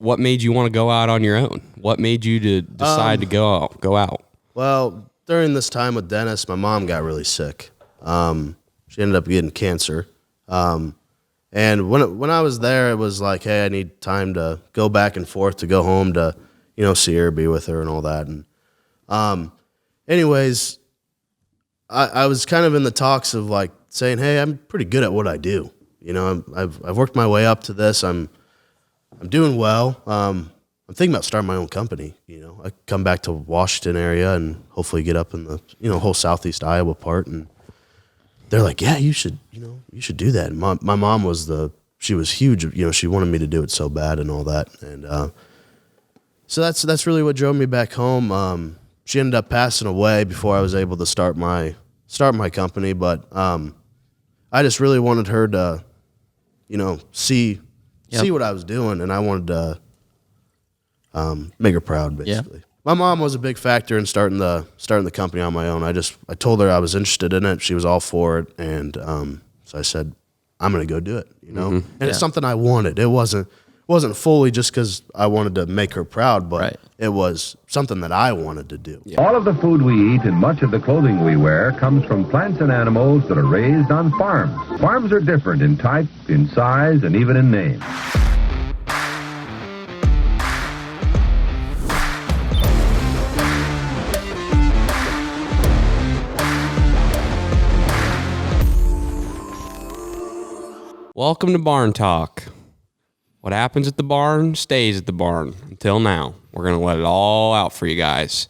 what made you want to go out on your own? What made you to decide to go out? Well, during this time with Dennis, my mom got really sick. She ended up getting cancer. And when I was there, it was like, hey, I need time to go back and forth to go home to, see her, be with her and all that. And anyways, I was kind of in the talks of like saying, hey, I'm pretty good at what I do. I've worked my way up to this. I'm doing well. I'm thinking about starting my own company. I come back to Washington area and hopefully get up in the whole southeast Iowa part. And they're like, yeah, you should do that. And my mom she was huge. She wanted me to do it so bad and all that. And so that's really what drove me back home. She ended up passing away before I was able to start my company. But I just really wanted her to, see what I was doing, and I wanted to make her proud, basically. Yep. My mom was a big factor in starting the company on my own. I told her I was interested in it. She was all for it, and so I said, I'm going to go do it. And it's something I wanted. It wasn't fully just because I wanted to make her proud, but It was something that I wanted to do. Yeah. All of the food we eat and much of the clothing we wear comes from plants and animals that are raised on farms. Farms are different in type, in size, and even in name. Welcome to Barn Talk. What happens at the barn stays at the barn until now. We're going to let it all out for you guys.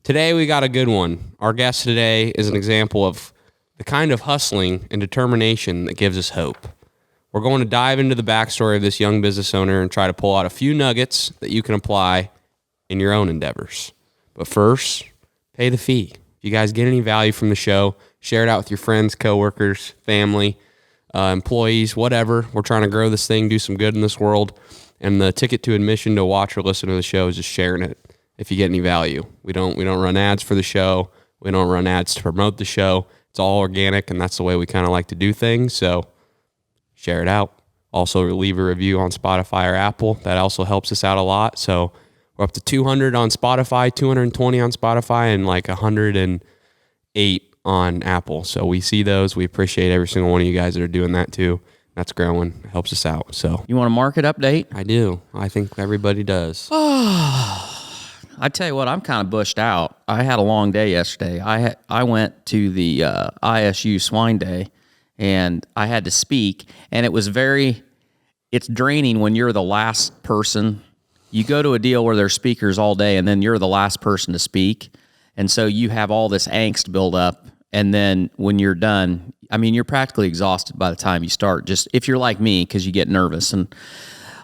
Today we got a good one. Our guest today is an example of the kind of hustling and determination that gives us hope. We're going to dive into the backstory of this young business owner and try to pull out a few nuggets that you can apply in your own endeavors. But first, pay the fee. If you guys get any value from the show, share it out with your friends, coworkers, family, employees, whatever. We're trying to grow this thing, do some good in this world. And the ticket to admission to watch or listen to the show is just sharing it if you get any value. We don't run ads for the show. We don't run ads to promote the show. It's all organic, and that's the way we kind of like to do things. So share it out. Also, leave a review on Spotify or Apple. That also helps us out a lot. So we're up to 200 on Spotify, 220 on Spotify, and like 108 on Apple. So we see those. We appreciate every single one of you guys that are doing that too. That's growing. It helps us out. So you want a market update? I do. I think everybody does. I tell you what, I'm kind of bushed out. I had a long day yesterday. I went to the ISU Swine Day, and I had to speak, and it was it's draining when you're the last person. You go to a deal where there's speakers all day, and then you're the last person to speak, and so you have all this angst build up. And then when you're done, I mean, you're practically exhausted by the time you start. Just if you're like me, because you get nervous. And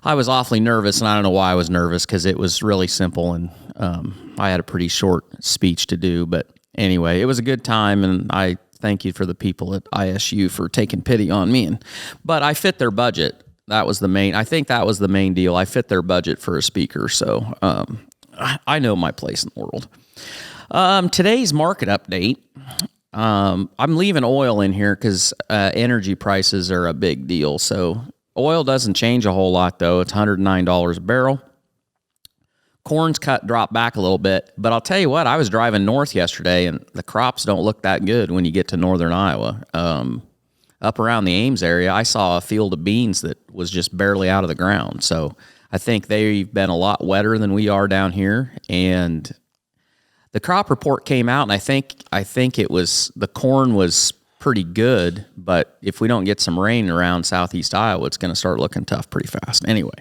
I was awfully nervous, and I don't know why I was nervous, because it was really simple, and I had a pretty short speech to do. But anyway, it was a good time, and I thank you for the people at ISU for taking pity on me. But I fit their budget. I think that was the main deal. I fit their budget for a speaker, so I know my place in the world. Today's market update. I'm leaving oil in here because energy prices are a big deal. So oil doesn't change a whole lot, though. It's $109 a barrel. Corn's dropped back a little bit. But I'll tell you what, I was driving north yesterday, and the crops don't look that good when you get to northern Iowa. Up around the Ames area, I saw a field of beans that was just barely out of the ground. So I think they've been a lot wetter than we are down here. And the crop report came out, and I think it was, the corn was pretty good, but if we don't get some rain around southeast Iowa, it's going to start looking tough pretty fast. Anyway,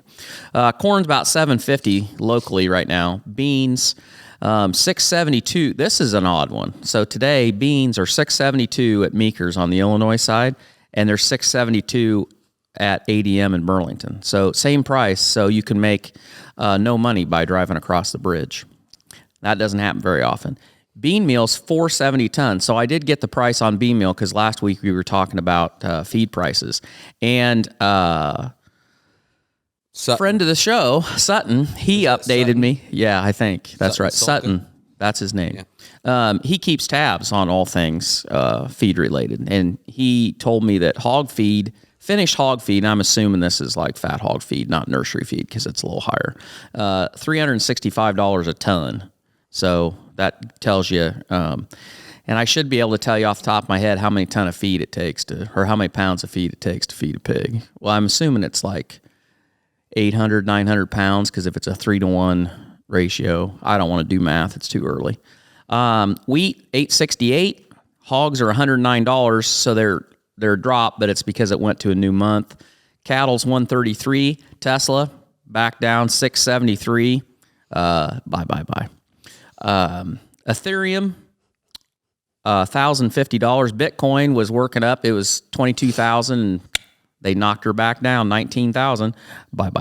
corn's about $7.50 locally right now. Beans, $6.72. This is an odd one. So today, beans are $6.72 at Meeker's on the Illinois side, and they're $6.72 at ADM in Burlington. So same price, so you can make no money by driving across the bridge. That doesn't happen very often. Bean meal's $4.70 a ton. So I did get the price on bean meal because last week we were talking about feed prices. And friend of the show, Sutton, he updated Sutton? Me. Yeah, I think that's right. Sutton, that's his name. Yeah. He keeps tabs on all things feed related. And he told me that hog feed finished hog feed, and I'm assuming this is like fat hog feed, not nursery feed because it's a little higher, $365 a ton. So that tells you, and I should be able to tell you off the top of my head how many ton of feed it takes or how many pounds of feed it takes to feed a pig. Well, I'm assuming it's like 800, 900 pounds because if it's a 3-to-1 ratio, I don't want to do math. It's too early. Wheat, $868. Hogs are $109, so they're dropped, but it's because it went to a new month. Cattle's $133. Tesla back down $673. Bye. Ethereum, $1,050. Bitcoin was working up. It was 22,000, and they knocked her back down 19,000. Bye.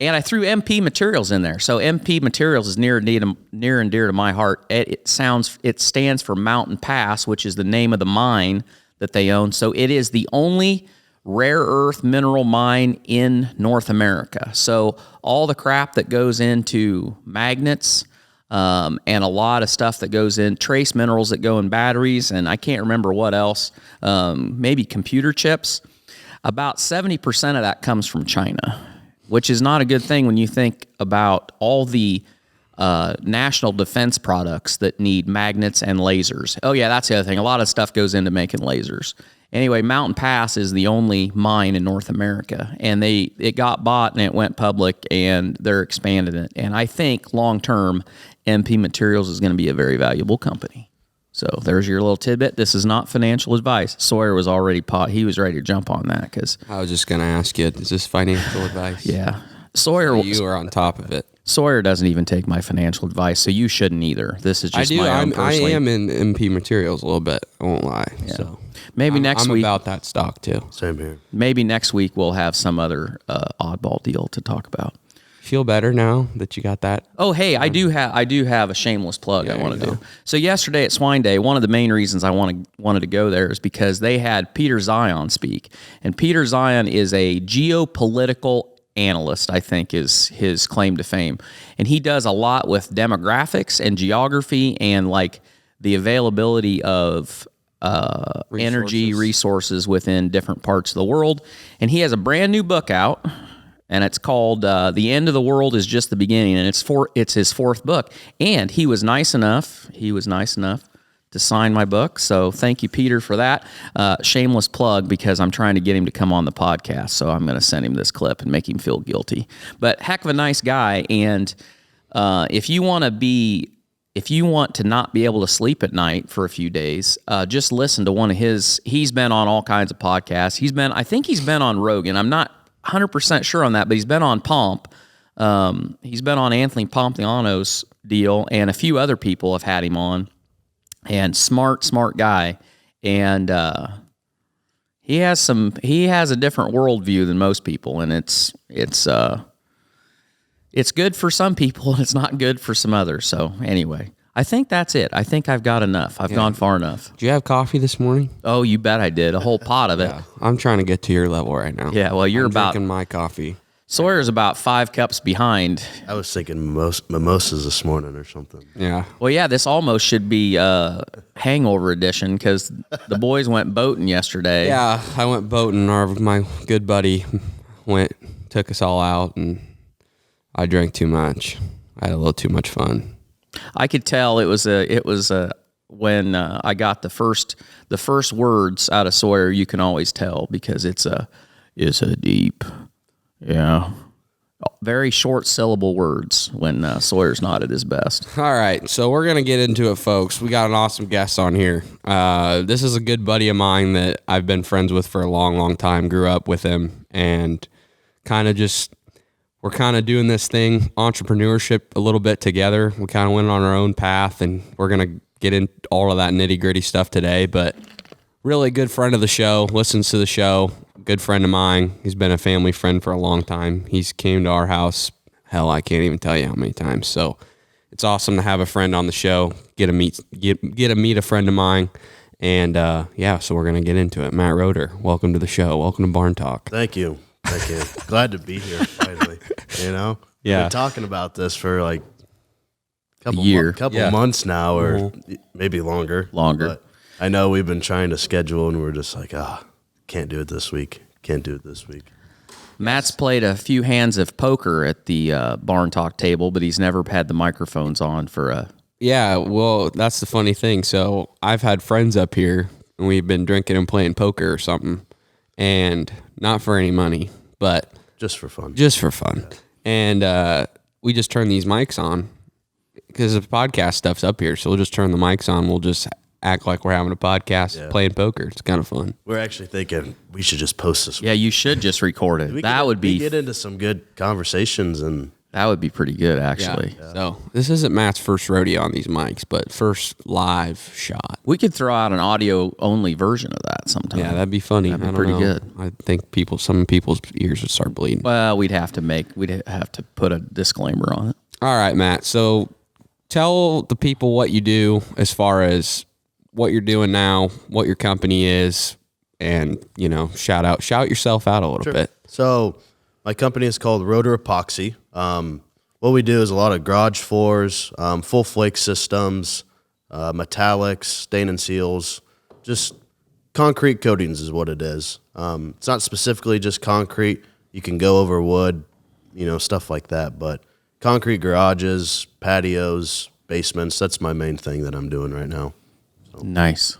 And I threw MP Materials in there. So MP Materials is near and dear to my heart. It stands for Mountain Pass, which is the name of the mine that they own. So it is the only rare earth mineral mine in North America. So all the crap that goes into magnets and a lot of stuff that goes in trace minerals that go in batteries, and I can't remember what else, maybe computer chips. About 70% of that comes from China, which is not a good thing when you think about all the national defense products that need magnets and lasers. Oh, yeah, that's the other thing. A lot of stuff goes into making lasers. Anyway, Mountain Pass is the only mine in North America, and it got bought and it went public, and they're expanding it. And I think long-term, MP Materials is going to be a very valuable company. So there's your little tidbit. This is not financial advice. Sawyer was already he was ready to jump on that because I was just going to ask you, is this financial advice? Yeah. Sawyer, you are on top of it. Sawyer doesn't even take my financial advice, so you shouldn't either. This is just my own personally. I am in MP Materials a little bit. I won't lie. Yeah. So maybe next week. I'm about that stock too. Same here. Maybe next week we'll have some other oddball deal to talk about. Feel better now that you got that? Oh, hey, I do have a shameless plug I want to do. So yesterday at Swine Day, one of the main reasons I wanted to go there is because they had Peter Zion speak, and Peter Zion is a geopolitical analyst, I think is his claim to fame, and he does a lot with demographics and geography and like the availability of energy resources within different parts of the world. And he has a brand new book out. And it's called "The End of the World Is Just the Beginning," and it's his fourth book. And he was nice enough to sign my book. So thank you, Peter, for that. Shameless plug because I'm trying to get him to come on the podcast. So I'm going to send him this clip and make him feel guilty. But heck of a nice guy. And if you want to not be able to sleep at night for a few days, just listen to one of his. He's been on all kinds of podcasts. I think he's been on Rogan. I'm not 100% sure on that, but he's been on Pomp. He's been on Anthony Pompliano's deal, and a few other people have had him on. And smart guy, and he has a different worldview than most people, and it's good for some people, and it's not good for some others. So anyway, I think that's it. I think I've got enough. I've gone far enough. Did you have coffee this morning? Oh, you bet I did. A whole pot of it. Yeah, I'm trying to get to your level right now. Yeah, well, I'm drinking my coffee. Sawyer's about 5 cups behind. I was thinking mimosas this morning or something. Yeah. Well, yeah, this almost should be hangover edition because the boys went boating yesterday. Yeah, I went boating. My good buddy took us all out, and I drank too much. I had a little too much fun. I could tell it was when I got the first words out of Sawyer. You can always tell because it's a deep, very short syllable words when Sawyer's not at his best. All right, so we're gonna get into it, folks. We got an awesome guest on here. This is a good buddy of mine that I've been friends with for a long, long time. Grew up with him, and we're kind of doing this thing, entrepreneurship, a little bit together. We kind of went on our own path, and we're going to get into all of that nitty-gritty stuff today. But really good friend of the show, listens to the show, good friend of mine. He's been a family friend for a long time. He's came to our house, hell, I can't even tell you how many times. So it's awesome to have a friend on the show, get to meet a friend of mine. And so we're going to get into it. Matt Rotor, welcome to the show. Welcome to Barn Talk. Thank you. Glad to be here finally. Yeah. We've been talking about this for like a couple months now, or maybe longer. But I know we've been trying to schedule, and we're just like, can't do it this week. Can't do it this week. Matt's played a few hands of poker at the Barn Talk table, but he's never had the microphones on for a. Yeah, well, that's the funny thing. So I've had friends up here, and we've been drinking and playing poker or something, and not for any money, but Just for fun. just for fun. And we just turn these mics on because the podcast stuff's up here. So we'll just turn the mics on. We'll just act like we're having a podcast playing poker. It's kind of fun. We're actually thinking we should just post this. Yeah, you should just record it. That would We be get into some good conversations and that would be pretty good, actually. Yeah. So this isn't Matt's first rodeo on these mics, but first live shot. We could throw out an audio only version of that sometime. Yeah, that'd be funny. That'd be I don't pretty know. good. I think some people's ears would start bleeding. Well, we'd have to put a disclaimer on it. All right, Matt. So tell the people what you do as far as what you're doing now, what your company is, and, shout yourself out a little bit. So my company is called Rotor Epoxy. What we do is a lot of garage floors, full flake systems, metallics, stain and seals, just concrete coatings is what it is. It's not specifically just concrete. You can go over wood, stuff like that. But concrete garages, patios, basements, that's my main thing that I'm doing right now. Nice.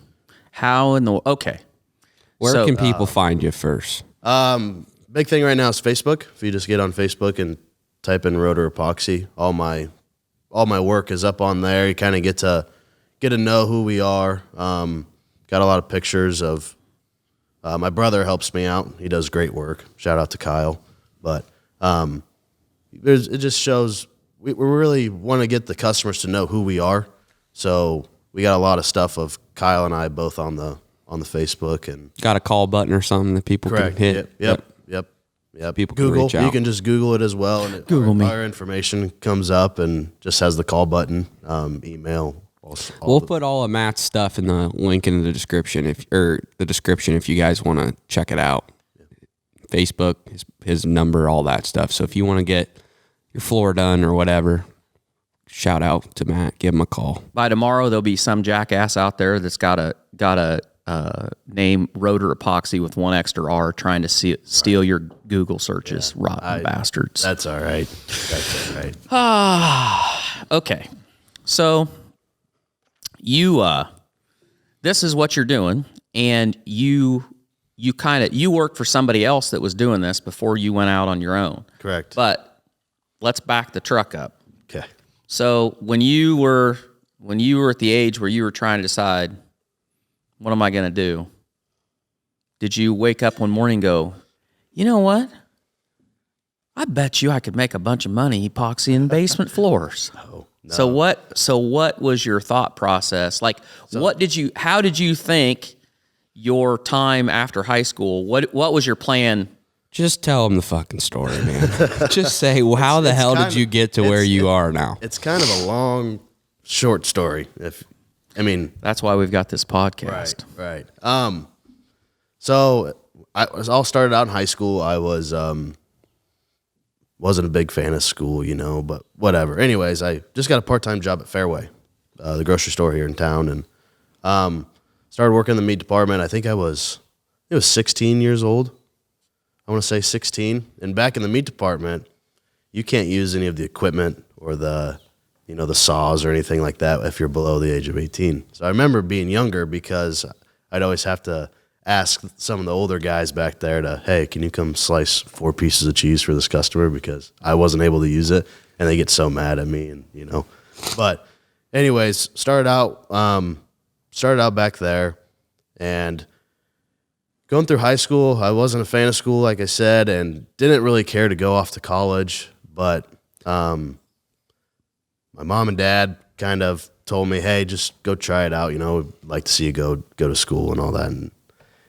Okay. Where can people find you first? Big thing right now is Facebook. If you just get on Facebook and type in Rotor Epoxy, all my work is up on there. You kind of get to know who we are. Got a lot of pictures of my brother helps me out. He does great work. Shout out to Kyle. But it just shows we really want to get the customers to know who we are. So we got a lot of stuff of Kyle and I both on the Facebook and got a call button or something that people can hit. Yep. People can Google. reach out. You can just Google it as well, and our information comes up and just has the call button, email. We'll put all of Matt's stuff in the link in the description if you guys want to check it out. Facebook, his number, all that stuff. So if you want to get your floor done or whatever, shout out to Matt. Give him a call. By tomorrow, there'll be some jackass out there that's got a name Rotor Epoxy with one extra R trying to steal your Google searches. Rotten bastards. That's all right. That's all right. Okay. So you this is what you're doing, and you worked for somebody else that was doing this before you went out on your own. Correct. But let's back the truck up. Okay. So when you were at the age where you were trying to decide, what am I going to do? Did you wake up one morning and go, you know what? I bet you I could make a bunch of money epoxying basement floors. No. So what was your thought process? Like, how did you think your time after high school, what was your plan? Just tell them the fucking story, man. Just say, well, how the hell did you get to where you are now? It's kind of a long, short story. That's why we've got this podcast. Right. So I was all started out in high school. I was wasn't a big fan of school, but whatever. Anyways, I just got a part-time job at Fairway, the grocery store here in town, and started working in the meat department. I think it was 16 years old. I want to say 16. And back in the meat department, you can't use any of the equipment or the saws or anything like that if you're below the age of 18. So I remember being younger because I'd always have to ask some of the older guys back there hey, can you come slice 4 pieces of cheese for this customer, because I wasn't able to use it, and they get so mad at me, and But anyways, started out back there, and going through high school, I wasn't a fan of school, like I said, and didn't really care to go off to college, but my mom and dad kind of told me, hey, just go try it out, we'd like to see you go to school and all that. And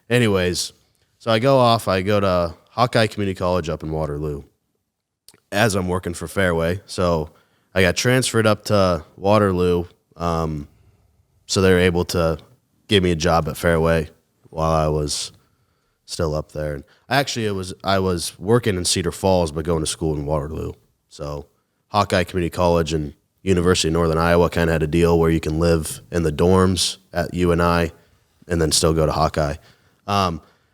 anyways, so I go to Hawkeye Community College up in Waterloo as I'm working for Fairway. So I got transferred up to Waterloo, so they were able to give me a job at Fairway while I was still up there. And actually, I was working in Cedar Falls, but going to school in Waterloo. So Hawkeye Community College and University of Northern Iowa kind of had a deal where you can live in the dorms at UNI and then still go to Hawkeye.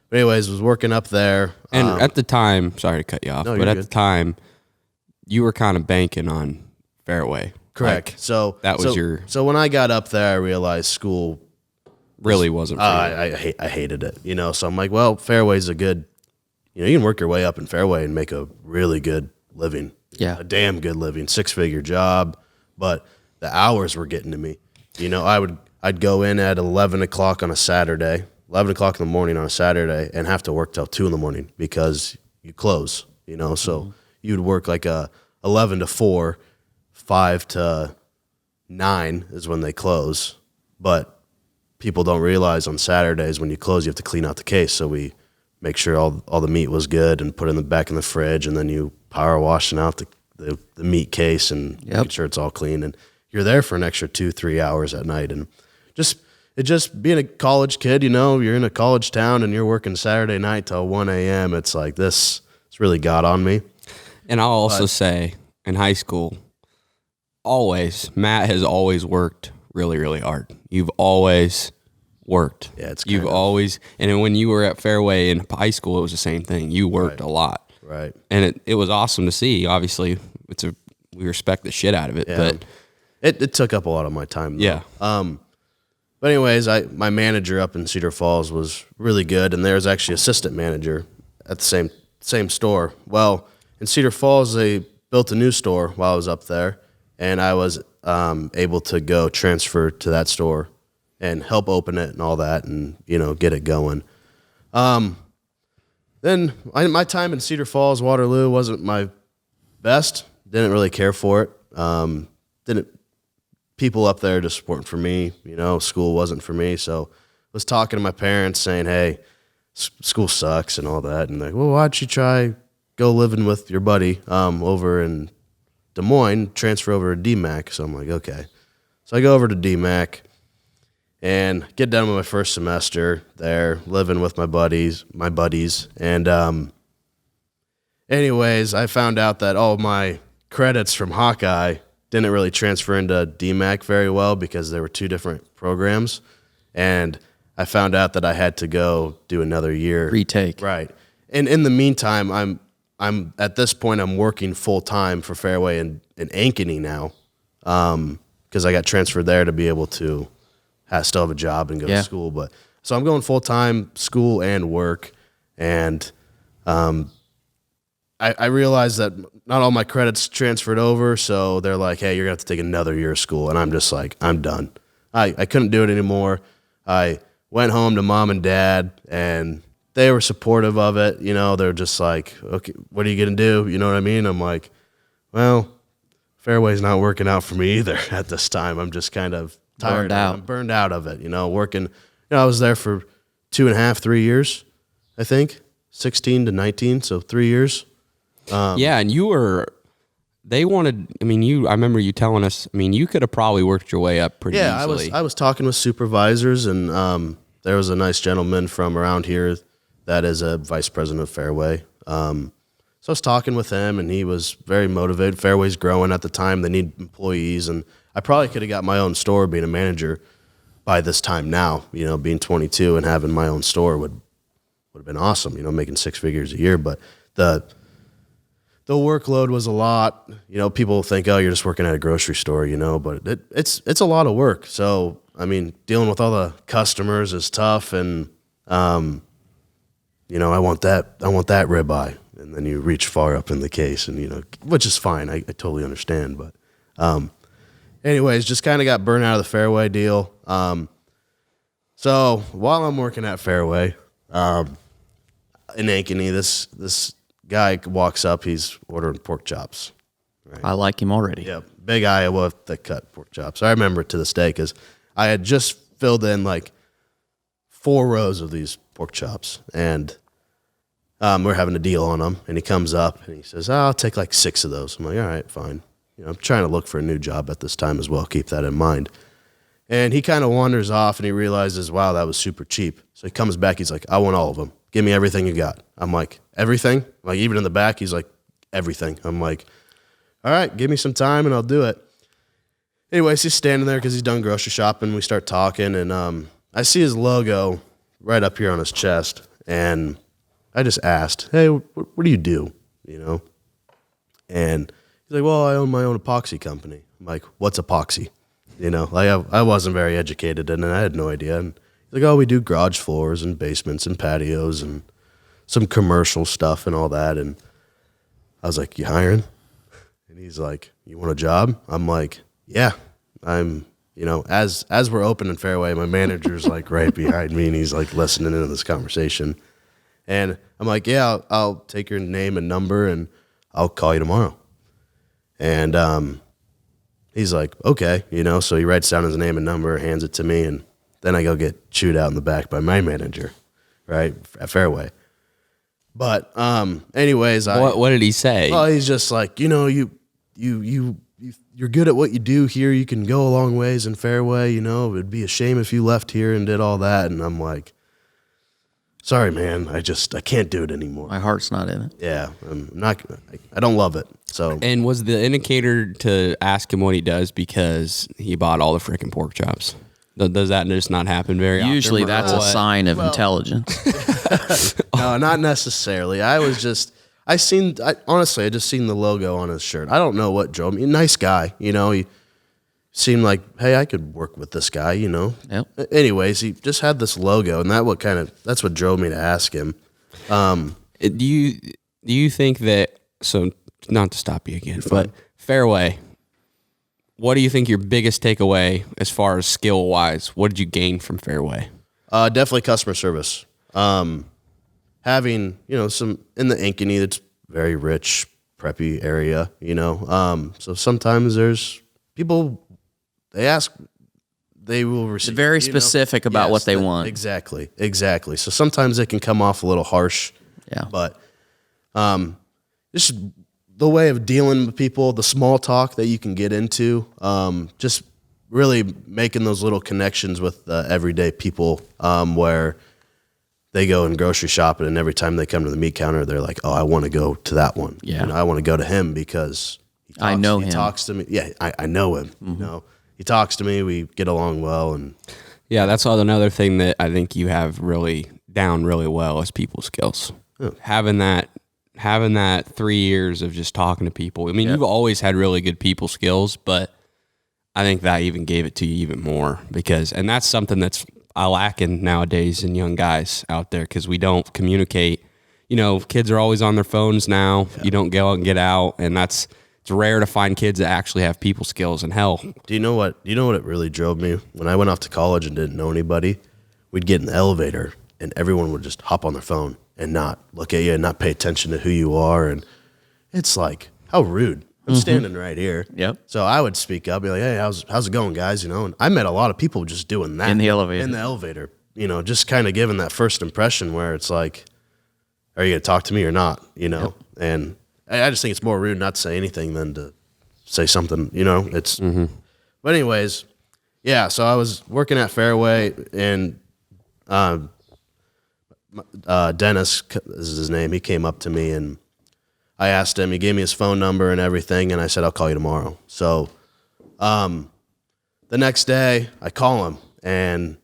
But anyways, was working up there. And at the time, sorry to cut you off, No, but you're at good. the time, you were kind of banking on Fairway. Correct. Like, So that was your So when I got up there, I realized school. really wasn't for you. I hated it. So I'm like, well, Fairway's a good. You can work your way up in Fairway and make a really good living. Yeah. A damn good living, 6-figure job. But the hours were getting to me. I'd go in at 11 o'clock on a Saturday, 11 o'clock in the morning on a Saturday, and have to work till 2 in the morning because you close. So you'd work like a 11 to 4, 5 to 9 is when they close. But people don't realize on Saturdays when you close, you have to clean out the case. So we make sure all the meat was good and put it in the back in the fridge, and then you power washing out the meat case and making sure it's all clean. And you're there for an extra 2-3 hours at night. And just being a college kid, you're in a college town and you're working Saturday night till 1 a.m. It's like this. It's really got on me. And I'll also say, in high school, Matt has always worked really, really hard. You've always worked. Yeah, it's You've always, and then when you were at Fairway in high school, it was the same thing. You worked a lot. Right. And it was awesome to see. Obviously, we respect the shit out of it. Yeah. But it took up a lot of my time, though. yeah. But anyways, my manager up in Cedar Falls was really good, and there was actually assistant manager at the same store. Well, in Cedar Falls, they built a new store while I was up there, and I was able to go transfer to that store and help open it and all that, and get it going. Then my time in Cedar Falls, Waterloo wasn't my best. Didn't really care for it. People up there just weren't for me. School wasn't for me. So I was talking to my parents saying, hey, school sucks and all that. And like, well, why'd you try go living with your buddy over in Des Moines, transfer over to DMAC? So I'm like, okay. So I go over to DMAC and get done with my first semester there, living with my buddies. And anyways, I found out that all my credits from Hawkeye didn't really transfer into DMAC very well because there were 2 different programs. And I found out that I had to go do another year. Retake. Right. And in the meantime, I'm at this point, I'm working full time for Fairway in Ankeny now. Because I got transferred there to be able to still have a job and go to school. But so I'm going full time, school and work. And I realized that not all my credits transferred over, so they're like, hey, you're going to have to take another year of school. And I'm just like, I'm done. I couldn't do it anymore. I went home to mom and dad, and they were supportive of it. They're just like, okay, what are you going to do? You know what I mean? I'm like, well, Fairway's not working out for me either at this time. I'm just kind of tired. I'm burned out of it, working. I was there for 2.5, 3 years, I think, 16 to 19, so 3 years. Yeah, and they wanted, I remember you telling us, you could have probably worked your way up pretty easily. I was talking with supervisors, and there was a nice gentleman from around here that is a vice president of Fairway. So I was talking with him, and he was very motivated. Fairway's growing at the time. They need employees, and I probably could have got my own store being a manager by this time now. Being 22 and having my own store would have been awesome, making 6 figures a year. But the workload was a lot. People think, oh, you're just working at a grocery store, but it's a lot of work. So, dealing with all the customers is tough, and I want that ribeye, and then you reach far up in the case, and which is fine. I totally understand, but anyways, just kind of got burned out of the Fairway deal. So while I'm working at Fairway, in Ankeny, this guy walks up. He's ordering pork chops. Right? I like him already. Yep, big Iowa thick cut pork chops. I remember it to this day because I had just filled in like 4 rows of these pork chops, and we're having a deal on them. And he comes up and he says, I'll take like 6 of those. I'm like, all right, fine. I'm trying to look for a new job at this time as well. Keep that in mind. And he kind of wanders off, and he realizes, wow, that was super cheap. So he comes back. He's like, I want all of them. Give me everything you got. I'm like, everything? Like, even in the back, he's like, everything. I'm like, all right, give me some time, and I'll do it. Anyways, he's standing there because he's done grocery shopping. We start talking, and I see his logo right up here on his chest. And I just asked, hey, what do you do? You know? And he's like, well, I own my own epoxy company. I'm like, what's epoxy? You know, like I wasn't very educated and I had no idea. And he's like, oh, we do garage floors and basements and patios and some commercial stuff and all that. And I was like, you hiring? And he's like, you want a job? I'm like, yeah, I'm, you know, as we're opening Fairway, my manager's like right behind me and he's like listening to this conversation. And I'm like, yeah, I'll take your name and number and I'll call you tomorrow. And he's like, okay, you know, so he writes down his name and number, hands it to me, and then I go get chewed out in the back by my manager, right, at Fairway. But anyways, What did he say? Well, he's just like, you know, you're good at what you do here. You can go a long ways in Fairway. You know, it'd be a shame if you left here and did all that. And I'm like, sorry, man, I can't do it anymore. My heart's not in it. Yeah, I don't love it. So, And was the indicator to ask him what he does because he bought all the freaking pork chops? Does that just not happen very often? Usually that's a What? sign of intelligence. no, not necessarily. Honestly, I just seen the logo on his shirt. I don't know what drove me. Nice guy, you know. He seemed like, hey, I could work with this guy, you know. Yep. Anyways, he just had this logo, and that's what drove me to ask him. Do you think that, so not to stop you again, but Fairway, what do you think your biggest takeaway as far as skill wise? What did you gain from Fairway? Definitely customer service. Having, you know, some in the Ankeny, it's very rich, preppy area, you know. So sometimes there's people, they will receive. Very specific about what they want. Exactly. So sometimes it can come off a little harsh. Yeah. But just the way of dealing with people, the small talk that you can get into, just really making those little connections with everyday people where they go and grocery shopping, and every time they come to the meat counter, they're like, oh, I want to go to that one. Yeah. You know, I want to go to him because I know him. He talks to me. Yeah, I know him. Mm-hmm. You know, he talks to me. We get along well. And Yeah, that's another thing that I think you have really down really well is people skills. Yeah. Having that 3 years of just talking to people. I mean, You've always had really good people skills, but I think that even gave it to you even more and that's something that's I lacking nowadays in young guys out there because we don't communicate. You know, kids are always on their phones now. Yeah. You don't go out and get out, and it's rare to find kids that actually have people skills. And hell, do you know what it really drove me? When I went off to college and didn't know anybody, we'd get in the elevator and everyone would just hop on their phone and not look at you and not pay attention to who you are. And it's like, how rude. I'm standing right here. Yep. So I would speak up, be like, hey, how's it going, guys? You know, and I met a lot of people just doing that. In the elevator. You know, just kind of giving that first impression where it's like, are you going to talk to me or not? You know? Yep. And I just think it's more rude not to say anything than to say something, you know? It's, But anyways, yeah, so I was working at Fairway, and Dennis is his name. He came up to me, and I asked him, he gave me his phone number and everything, and I said, I'll call you tomorrow. So the next day, I call him, and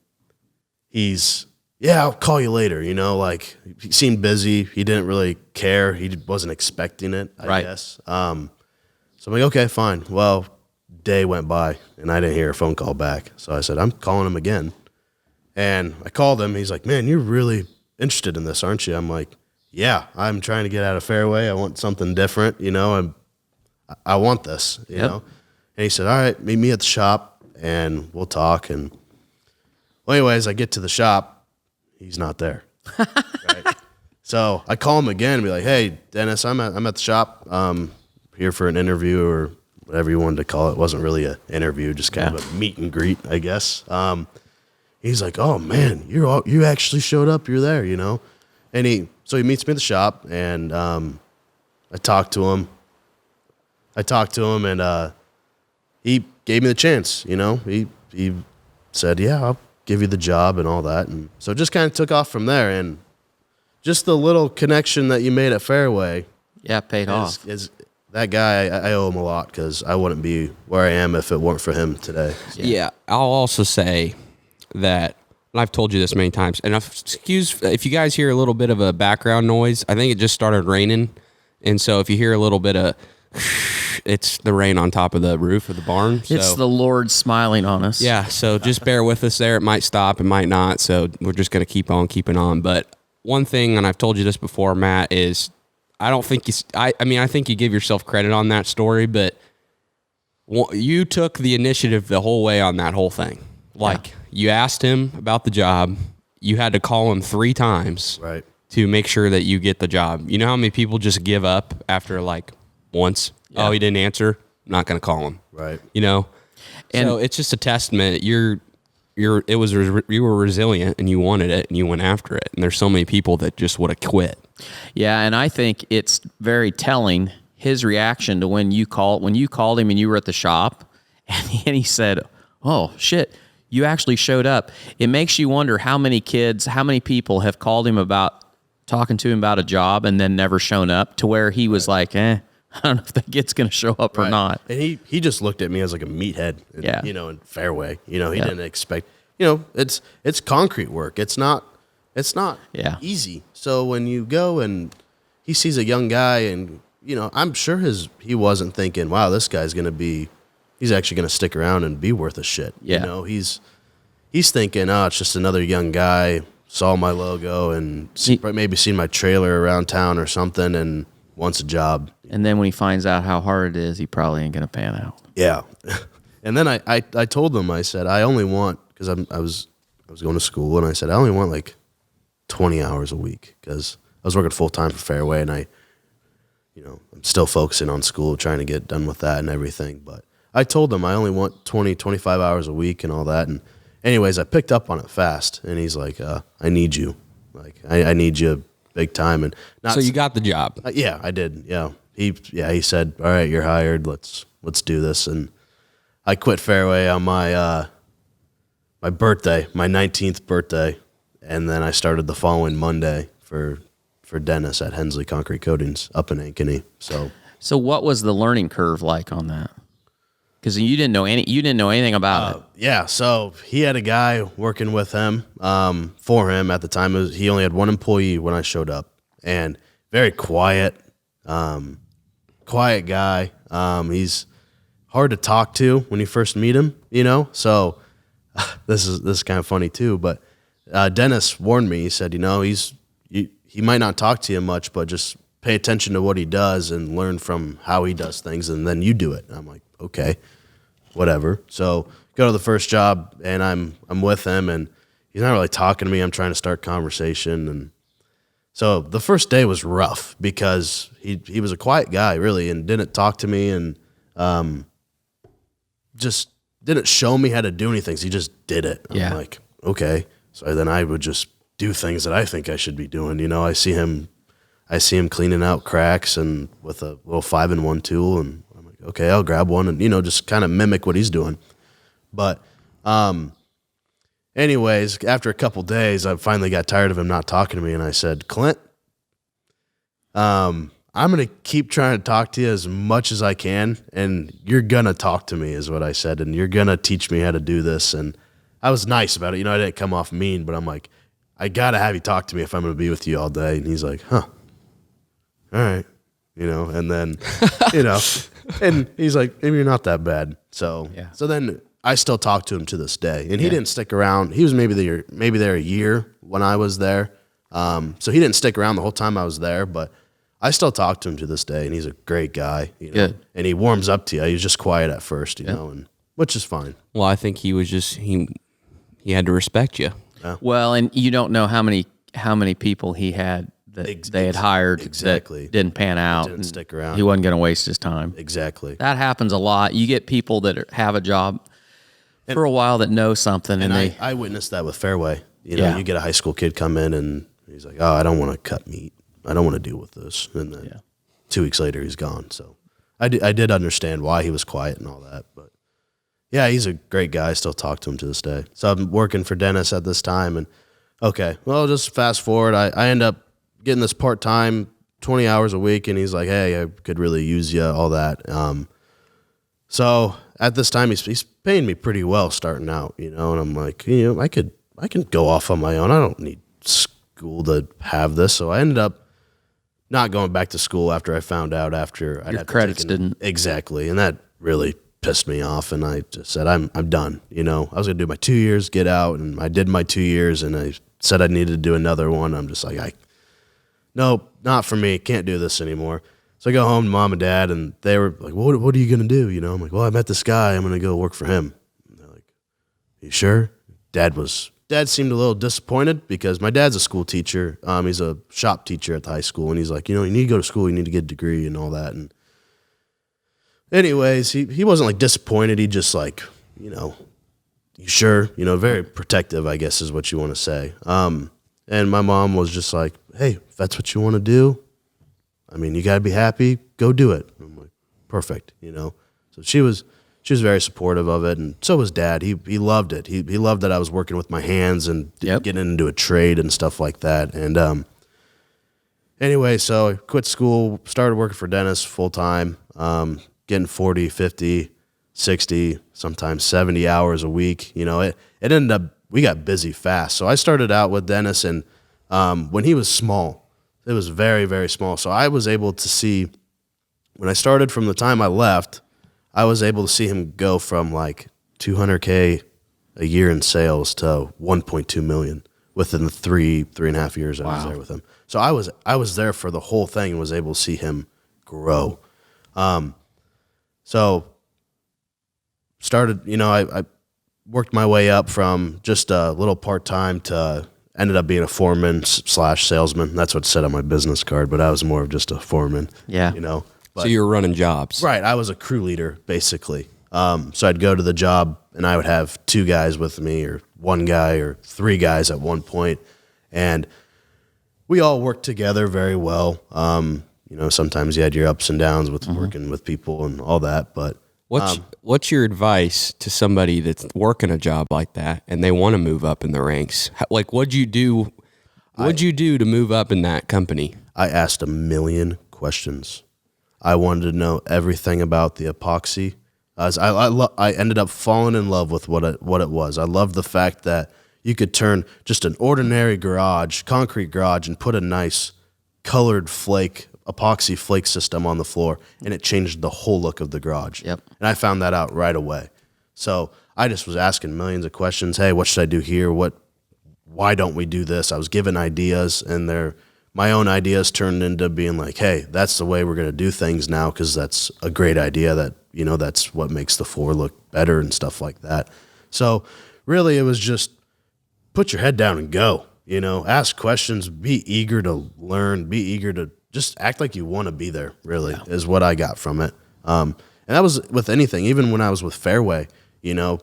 he's, yeah, I'll call you later. You know, like, he seemed busy. He didn't really care. He wasn't expecting it, I guess. So I'm like, okay, fine. Well, day went by, and I didn't hear a phone call back. So I said, I'm calling him again. And I called him. He's like, man, you're really interested in this, aren't you? I'm like, yeah, I'm trying to get out of Fairway. I want something different, you know. I want this, you know. And he said, all right, meet me at the shop, and we'll talk. And well, anyways, I get to the shop. He's not there. Right? So I call him again and be like, hey, Dennis, I'm at the shop. Here for an interview or whatever you wanted to call it. It wasn't really an interview, just kind of a meet and greet, I guess. He's like, oh, man, you actually showed up. You're there, you know. And so he meets me at the shop, and I talked to him. And he gave me the chance, you know. He said, yeah, I'll give you the job and all that. And so it just kind of took off from there. And just the little connection that you made at Fairway. Yeah, paid off. Is that guy, I owe him a lot because I wouldn't be where I am if it weren't for him today. Yeah, I'll also say that and I've told you this many times, and excuse if you guys hear a little bit of a background noise. I think it just started raining, and so if you hear a little bit of, it's the rain on top of the roof of the barn. So. It's the Lord smiling on us. Yeah, so just bear with us there. It might stop, it might not, so we're just going to keep on keeping on. But one thing, and I've told you this before, Matt, is I don't think I think you give yourself credit on that story, but you took the initiative the whole way on that whole thing. Like, you asked him about the job. You had to call him 3 times to make sure that you get the job. You know how many people just give up after, like, once? Yeah. Oh, he didn't answer? I'm not going to call him. Right. You know? And so it's just a testament. You were resilient, and you wanted it, and you went after it. And there's so many people that just would have quit. Yeah, and I think it's very telling, his reaction to when you called him and you were at the shop, and he said, "Oh shit, you actually showed up." It makes you wonder how many people have called him about talking to him about a job and then never shown up, to where he was like, I don't know if that kid's going to show up or not. And he just looked at me as like a meathead, in Fairway. He didn't expect, it's concrete work. It's not easy. So when you go and he sees a young guy, and, I'm sure he wasn't thinking, wow, this guy's he's actually going to stick around and be worth a shit. Yeah. He's thinking, oh, it's just another young guy, saw my logo and maybe seen my trailer around town or something and wants a job. And then when he finds out how hard it is, he probably ain't going to pan out. Yeah. And then I told them, I said, I only want, because I was going to school, and I said, I only want like 20 hours a week, because I was working full time for Fairway, and I'm still focusing on school, trying to get done with that and everything. But I told them I only want 20, 25 hours a week and all that. And anyways, I picked up on it fast, and he's like, I need you. Like, I need you big time. And so you got the job. Yeah, I did. Yeah. He said, all right, you're hired. Let's do this. And I quit Fairway on my birthday, my 19th birthday. And then I started the following Monday for Dennis at Hensley Concrete Coatings up in Ankeny. So what was the learning curve like on that? Because you didn't know anything about it. Yeah, so he had a guy working with him, for him at the time. He only had one employee when I showed up, and very quiet guy. He's hard to talk to when you first meet him, So this is kind of funny too. But Dennis warned me. He said, he might not talk to you much, but just pay attention to what he does and learn from how he does things, and then you do it. And I'm like, okay, whatever. So go to the first job, and I'm with him, and he's not really talking to me. I'm trying to start conversation, and so the first day was rough because he was a quiet guy, really, and didn't talk to me, and just didn't show me how to do anything. So he just did it. I'm like, okay. So then I would just do things that I think I should be doing. I see him cleaning out cracks and with a little 5-in-1 tool, and I'm like, okay, I'll grab one and, just kind of mimic what he's doing. But anyways, after a couple days, I finally got tired of him not talking to me, and I said, Clint, I'm going to keep trying to talk to you as much as I can, and you're going to talk to me is what I said, and you're going to teach me how to do this. And I was nice about it. I didn't come off mean, but I'm like, I got to have you talk to me if I'm going to be with you all day. And he's like, huh, all right. And then, and he's like, maybe you're not that bad. So then I still talk to him to this day, and he didn't stick around. He was maybe there a year when I was there. So he didn't stick around the whole time I was there, but I still talk to him to this day, and he's a great guy, and he warms up to you. He was just quiet at first, and which is fine. Well, I think he was just, he had to respect you. Yeah. Well, and you don't know how many people he had that they had hired that didn't pan out. Didn't stick around. He wasn't going to waste his time. Exactly. That happens a lot. You get people that have a job for a while that know something, and I witnessed that with Fairway. You get a high school kid come in, and he's like, oh, I don't want to cut meat. I don't want to deal with this. And then 2 weeks later, he's gone. So I did understand why he was quiet and all that. But yeah, he's a great guy. I still talk to him to this day. So I'm working for Dennis at this time. And okay, well, just fast forward. I end up getting this part-time, 20 hours a week. And he's like, hey, I could really use you, all that. So at this time, he's paying me pretty well starting out, and I'm like, I I can go off on my own. I don't need school to have this. So I ended up not going back to school after I found out after Your credits didn't. Exactly. And that really pissed me off. And I just said, I'm done. You know, I was going to do my 2 years, get out. And I did my 2 years and I said I needed to do another one. I'm just like, no, not for me. Can't do this anymore. So I go home to mom and dad and they were like, what are you going to do? You know, I'm like, well, I met this guy. I'm going to go work for him. And they're like, you sure? Dad seemed a little disappointed because my dad's a school teacher. He's a shop teacher at the high school. And he's like, you know, you need to go to school. You need to get a degree and all that. And anyways, he wasn't like disappointed. He just like, you know, you sure? You know, very protective, I guess is what you want to say. And my mom was just like, hey, if that's what you want to do, I mean, you got to be happy. Go do it. I'm like, perfect, you know. So she was very supportive of it, and so was Dad. He loved it. He loved that I was working with my hands and getting into a trade and stuff like that. And anyway, so I quit school, started working for Dennis full time, getting 40, 50, 60, sometimes 70 hours a week. You know, it ended up, we got busy fast. So I started out with Dennis, and when he was small, it was very, very small. So I was able to see, when I started from the time I left, I was able to see him go from like $200K a year in sales to 1.2 million within the three and a half years I was there with him. So I was there for the whole thing and was able to see him grow. So started, you know, I worked my way up from just a little part-time to ended up being a foreman / salesman. That's what it said on my business card, but I was more of just a foreman. Yeah. You know. But, so you were running jobs. Right. I was a crew leader, basically. So I'd go to the job, and I would have 2 guys with me or 1 guy or 3 guys at one point, and we all worked together very well. You know, sometimes you had your ups and downs with working with people and all that, but What's your advice to somebody that's working a job like that and they want to move up in the ranks? Like, what'd you do? What'd you do to move up in that company? I asked a million questions. I wanted to know everything about the epoxy. I ended up falling in love with what it was. I loved the fact that you could turn just an ordinary concrete garage, and put a nice colored epoxy flake system on the floor, and it changed the whole look of the garage. Yep. And I found that out right away. So I just was asking millions of questions. Hey, what should I do here? Why don't we do this? I was given ideas, and my own ideas turned into being like, hey, that's the way we're going to do things now, because that's a great idea. That, you know, that's what makes the floor look better and stuff like that. So really it was just put your head down and go, you know, ask questions, be eager to learn, be eager to just act like you want to be there, really, is what I got from it. And that was with anything. Even when I was with Fairway, you know,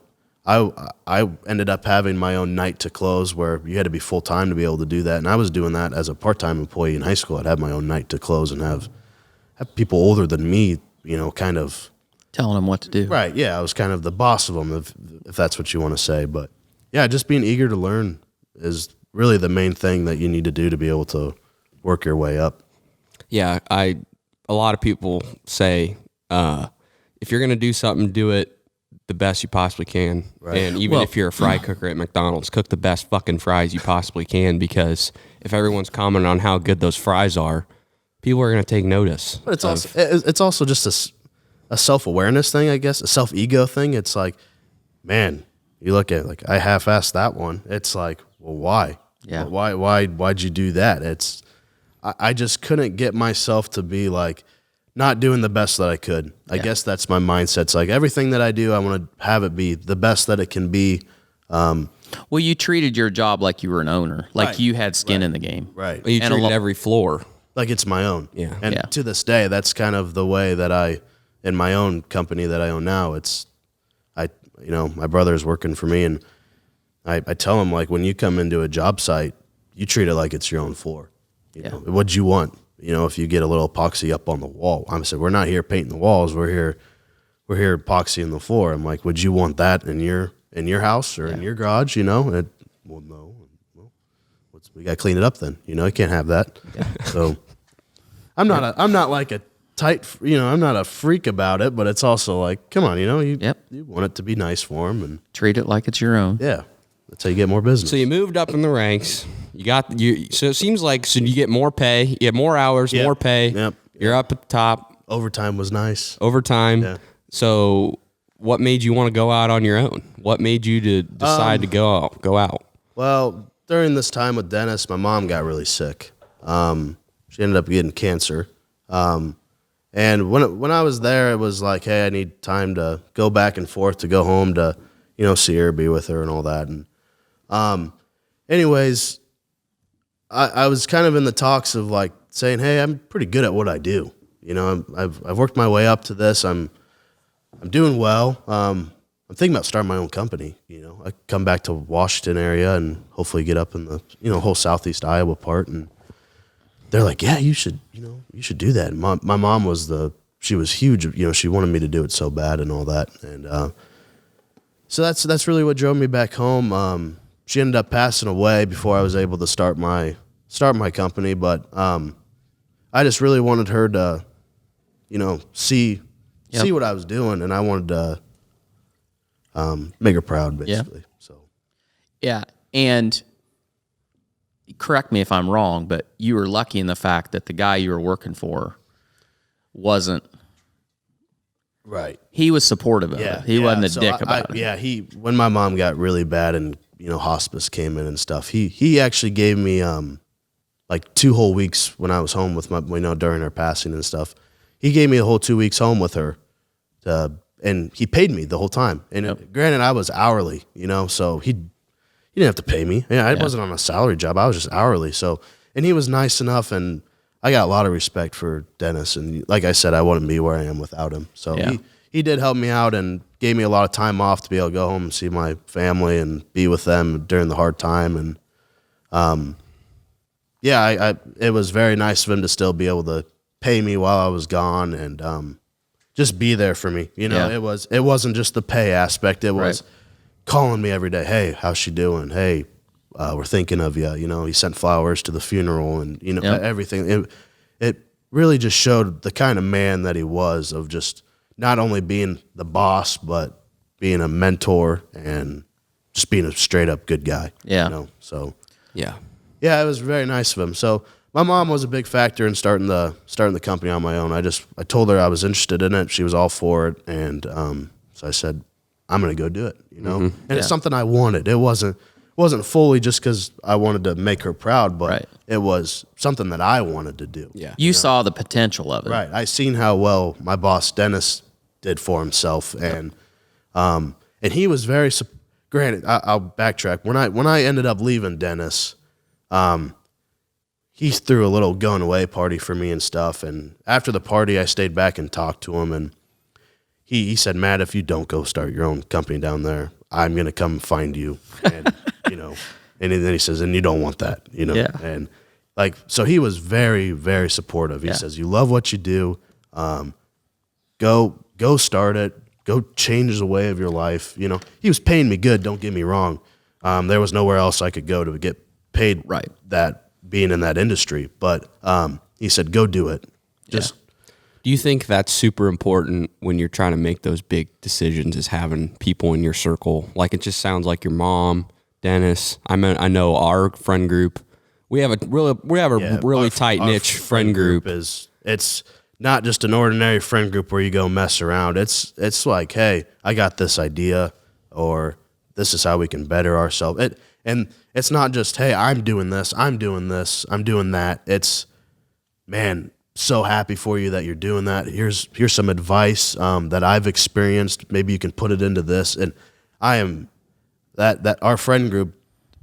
I ended up having my own night to close, where you had to be full-time to be able to do that. And I was doing that as a part-time employee in high school. I'd have my own night to close and have people older than me, you know, kind of telling them what to do. Right, yeah. I was kind of the boss of them, if that's what you want to say. But, yeah, just being eager to learn is really the main thing that you need to do to be able to work your way up. Yeah, a lot of people say, if you're going to do something, do it the best you possibly can. Right. And even if you're a fry cooker at McDonald's, cook the best fucking fries you possibly can, because if everyone's commenting on how good those fries are, people are going to take notice. But it's also just a self-awareness thing, I guess, a self-ego thing. It's like, man, you look at, like, I half-assed that one. It's like, well, why? Yeah. Why'd you do that? I just couldn't get myself to be like not doing the best that I could. I guess that's my mindset. It's like everything that I do, I want to have it be the best that it can be. Well, you treated your job like you were an owner, like you had skin in the game. Right. You treated every floor like it's my own. Yeah. And to this day, that's kind of the way that in my own company that I own now, you know, my brother's working for me, and I tell him, like, when you come into a job site, you treat it like it's your own floor. You know, what'd you want? You know, if you get a little epoxy up on the wall, I said, we're not here painting the walls. We're here epoxying the floor. I'm like, would you want that in your house or in your garage? You know, well, no. Well, we got to clean it up then. You know, you can't have that. Yeah. So I'm not like a tight, you know, I'm not a freak about it, but it's also like, come on, you know, you want it to be nice for them and treat it like it's your own. Yeah. That's how you get more business. So you moved up in the ranks. So it seems like you get more pay, you get more hours, more pay. Yep. You're up at the top. Overtime was nice. Overtime. Yeah. So what made you want to go out on your own? What made you to decide to go out? Well, during this time with Dennis, my mom got really sick. She ended up getting cancer. And when I was there, it was like, hey, I need time to go back and forth to go home to, see her, be with her and all that. And anyways, I was kind of in the talks of like saying, hey, I'm pretty good at what I do. I've worked my way up to this. I'm doing well. I'm thinking about starting my own company. I come back to Washington area and hopefully get up in the whole southeast Iowa part. And they're like, yeah, you should do that. And my mom she was huge. She wanted me to do it so bad and all that. And so that's really what drove me back home. She ended up passing away before I was able to start my company. But I just really wanted her to, see what I was doing, and I wanted to make her proud, basically. So, yeah, and correct me if I'm wrong, but you were lucky in the fact that the guy you were working for wasn't right. He was supportive of it. He wasn't a dick about it. Yeah, when my mom got really bad and hospice came in and stuff, he actually gave me like 2 whole weeks when I was home with my during her passing and stuff. He gave me a whole 2 weeks home with her, and he paid me the whole time. And granted, I was hourly, so he didn't have to pay me. I wasn't on a salary job. I was just hourly. So, and he was nice enough, and I got a lot of respect for Dennis. And like I said, I wouldn't be where I am without him. So he did help me out and gave me a lot of time off to be able to go home and see my family and be with them during the hard time. And it was very nice of him to still be able to pay me while I was gone and just be there for me. It wasn't just the pay aspect. It was calling me every day. Hey, how's she doing? Hey, we're thinking of you. He sent flowers to the funeral and everything. It really just showed the kind of man that he was, of just not only being the boss but being a mentor and just being a straight up good guy. So yeah, it was very nice of him. So my mom was a big factor in starting the company on my own. I told her I was interested in it. She was all for it, and so I said, I'm going to go do it. And it's something I wanted. It wasn't fully just because I wanted to make her proud, but it was something that I wanted to do. Yeah, you saw the potential of it, right? I seen how well my boss Dennis did for himself, and he was very. Granted, I'll backtrack. When I ended up leaving Dennis, he threw a little going away party for me and stuff. And after the party, I stayed back and talked to him. And he said, Matt, if you don't go start your own company down there, I'm going to come find you. And, and then he says, and you don't want that, And so he was very, very supportive. He says, you love what you do. Go start it. Go change the way of your life. He was paying me good. Don't get me wrong. There was nowhere else I could go to get paid that being in that industry, but he said, go do it. Do you think that's super important when you're trying to make those big decisions, is having people in your circle? Like, it just sounds like your mom, Dennis. I know our friend group, we have a really tight niche friend group. It's not just an ordinary friend group where you go mess around. It's like, hey, I got this idea, or this is how we can better ourselves. And it's not just, hey, I'm doing this, I'm doing that. It's, man, so happy for you that you're doing that. Here's some advice that I've experienced. Maybe you can put it into this. And I am that our friend group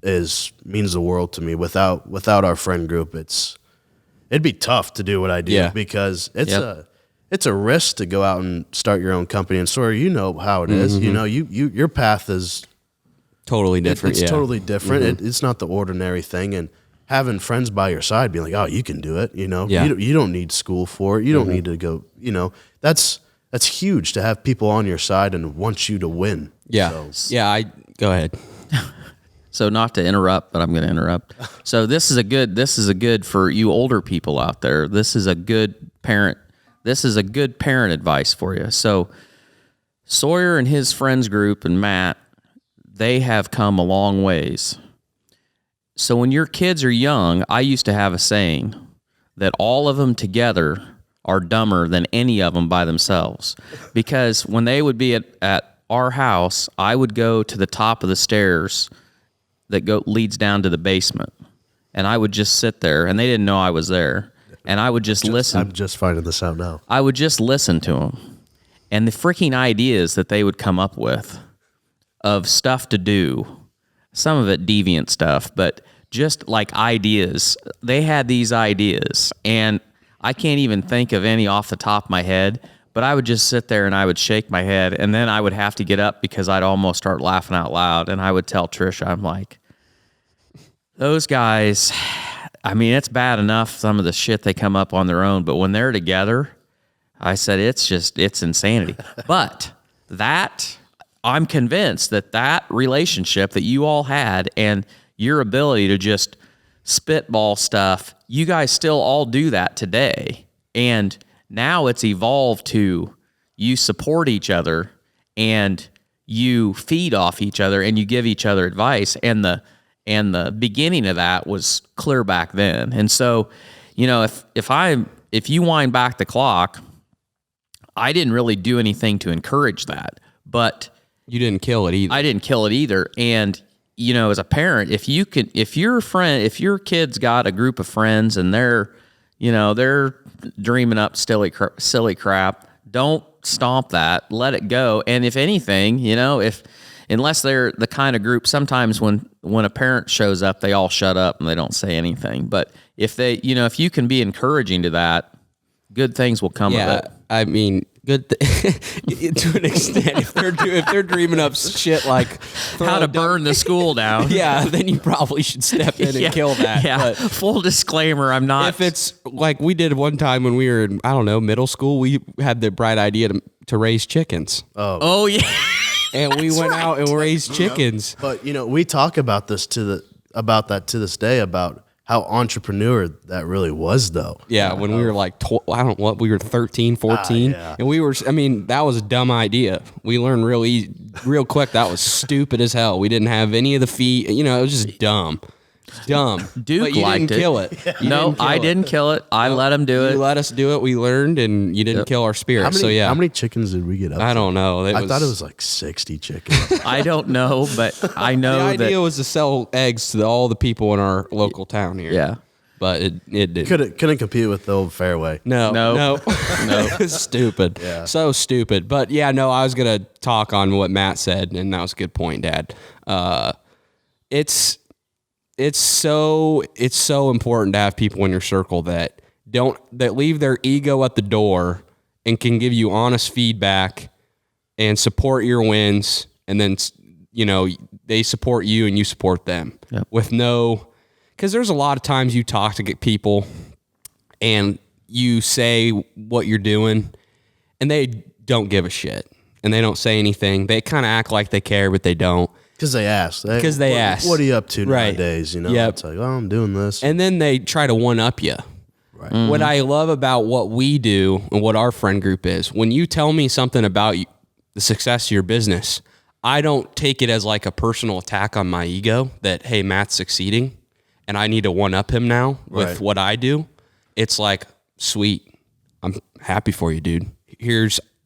means the world to me. Without our friend group, it'd be tough to do what I do because it's a risk to go out and start your own company. And Sawyer, how it is. Your path is totally different. It's totally different. It's not the ordinary thing. And having friends by your side being like, oh, you can do it. You don't need school for it. You don't need to go, that's huge to have people on your side and want you to win. Yeah. So. Go ahead. So not to interrupt, but I'm going to interrupt. So this is a good for you older people out there. This is a good parent advice for you. So Sawyer and his friends group and Matt, they have come a long ways. So when your kids are young, I used to have a saying that all of them together are dumber than any of them by themselves. Because when they would be at our house, I would go to the top of the stairs that leads down to the basement. And I would just sit there, and they didn't know I was there. And I would just listen. I'm just finding this out now. I would just listen to them. And the freaking ideas that they would come up with of stuff to do, some of it deviant stuff, but just like ideas. They had these ideas, and I can't even think of any off the top of my head, but I would just sit there and I would shake my head, and then I would have to get up because I'd almost start laughing out loud, and I would tell Trisha, I'm like, those guys, I mean, it's bad enough, some of the shit they come up on their own, but when they're together, I said, it's insanity. But I'm convinced that relationship that you all had and your ability to just spitball stuff, you guys still all do that today. And now it's evolved to you support each other and you feed off each other and you give each other advice. And the beginning of that was clear back then. And so, you know, if you wind back the clock, I didn't really do anything to encourage that, but You didn't kill it either. I didn't kill it either. And, you know, as a parent, if your kid's got a group of friends and they're dreaming up silly crap, don't stomp that, let it go. And if anything, you know, unless they're the kind of group, sometimes when a parent shows up, they all shut up and they don't say anything. But if if you can be encouraging to that, good things will come of it. I mean, good to an extent. If they're dreaming up shit like how to burn the school down, then you probably should step in and kill that. Yeah. But full disclaimer, I'm not. If it's like we did one time when we were in, I don't know, middle school, we had the bright idea to raise chickens. Oh yeah. And we went out and raised chickens. But we talk about this to this day about how entrepreneur that really was, though. Yeah, when we were like, we were 13, 14. And that was a dumb idea. We learned real quick that was stupid as hell. We didn't have any of the feet. It was just dumb. Duke but you didn't kill it. No, I didn't kill it. I let him do it. You let us do it. We learned, and you didn't kill our spirit. How many chickens did we get up to? I don't know. I thought it was like 60 chickens. I don't know, but I know the idea was to sell eggs to all the people in our local town here. Yeah. But it didn't. Couldn't compete with the old Fairway. No. It's stupid. Yeah. So stupid. But yeah, no, I was going to talk on what Matt said, and that was a good point, Dad. It's so important to have people in your circle that leave their ego at the door and can give you honest feedback and support your wins, and then they support you and you support them. Yep. Because there's a lot of times you talk to get people and you say what you're doing and they don't give a shit and they don't say anything. They kind of act like they care, but they don't. Because they ask. What are you up to right. nowadays? Yep. It's like, I'm doing this. And then they try to one-up you. Right. Mm-hmm. What I love about what we do and what our friend group is, when you tell me something about the success of your business, I don't take it as like a personal attack on my ego that, hey, Matt's succeeding and I need to one-up him now with what I do. It's like, sweet. I'm happy for you, dude.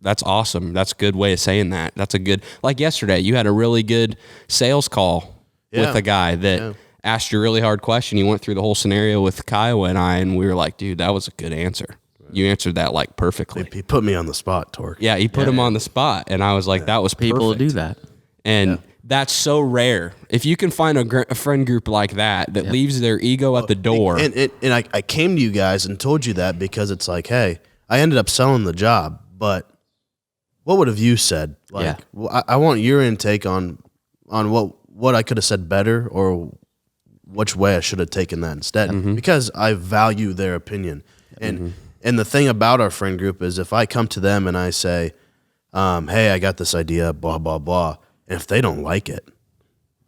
That's awesome. That's a good way of saying that. That's a good, like yesterday, you had a really good sales call with a guy that asked you a really hard question. You went through the whole scenario with Kiowa and I, and we were like, dude, that was a good answer. You answered that like perfectly. He put me on the spot, Torque. Yeah, he put him on the spot. And I was like, that was perfect. People do that. And that's so rare. If you can find a friend group like that leaves their ego at the door. And I came to you guys and told you that because it's like, hey, I ended up selling the job, but what would have you said? Like, I want your intake on what I could have said better or which way I should have taken that instead, because I value their opinion. And the thing about our friend group is if I come to them and I say, hey, I got this idea, blah, blah, blah, and if they don't like it,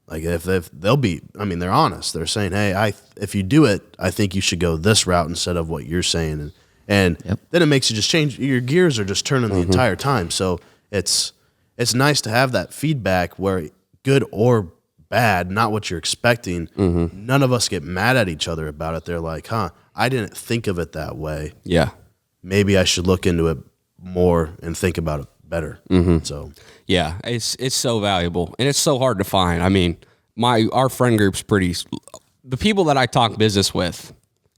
like if they're honest. They're saying, hey, if you do it, I think you should go this route instead of what you're saying. And then it makes you just change. Your gears are just turning the entire time. So it's nice to have that feedback where good or bad, not what you're expecting, none of us get mad at each other about it. They're like, I didn't think of it that way. Yeah. Maybe I should look into it more and think about it better. So Yeah, it's so valuable, and it's so hard to find. I mean, our friend group's the people that I talk business with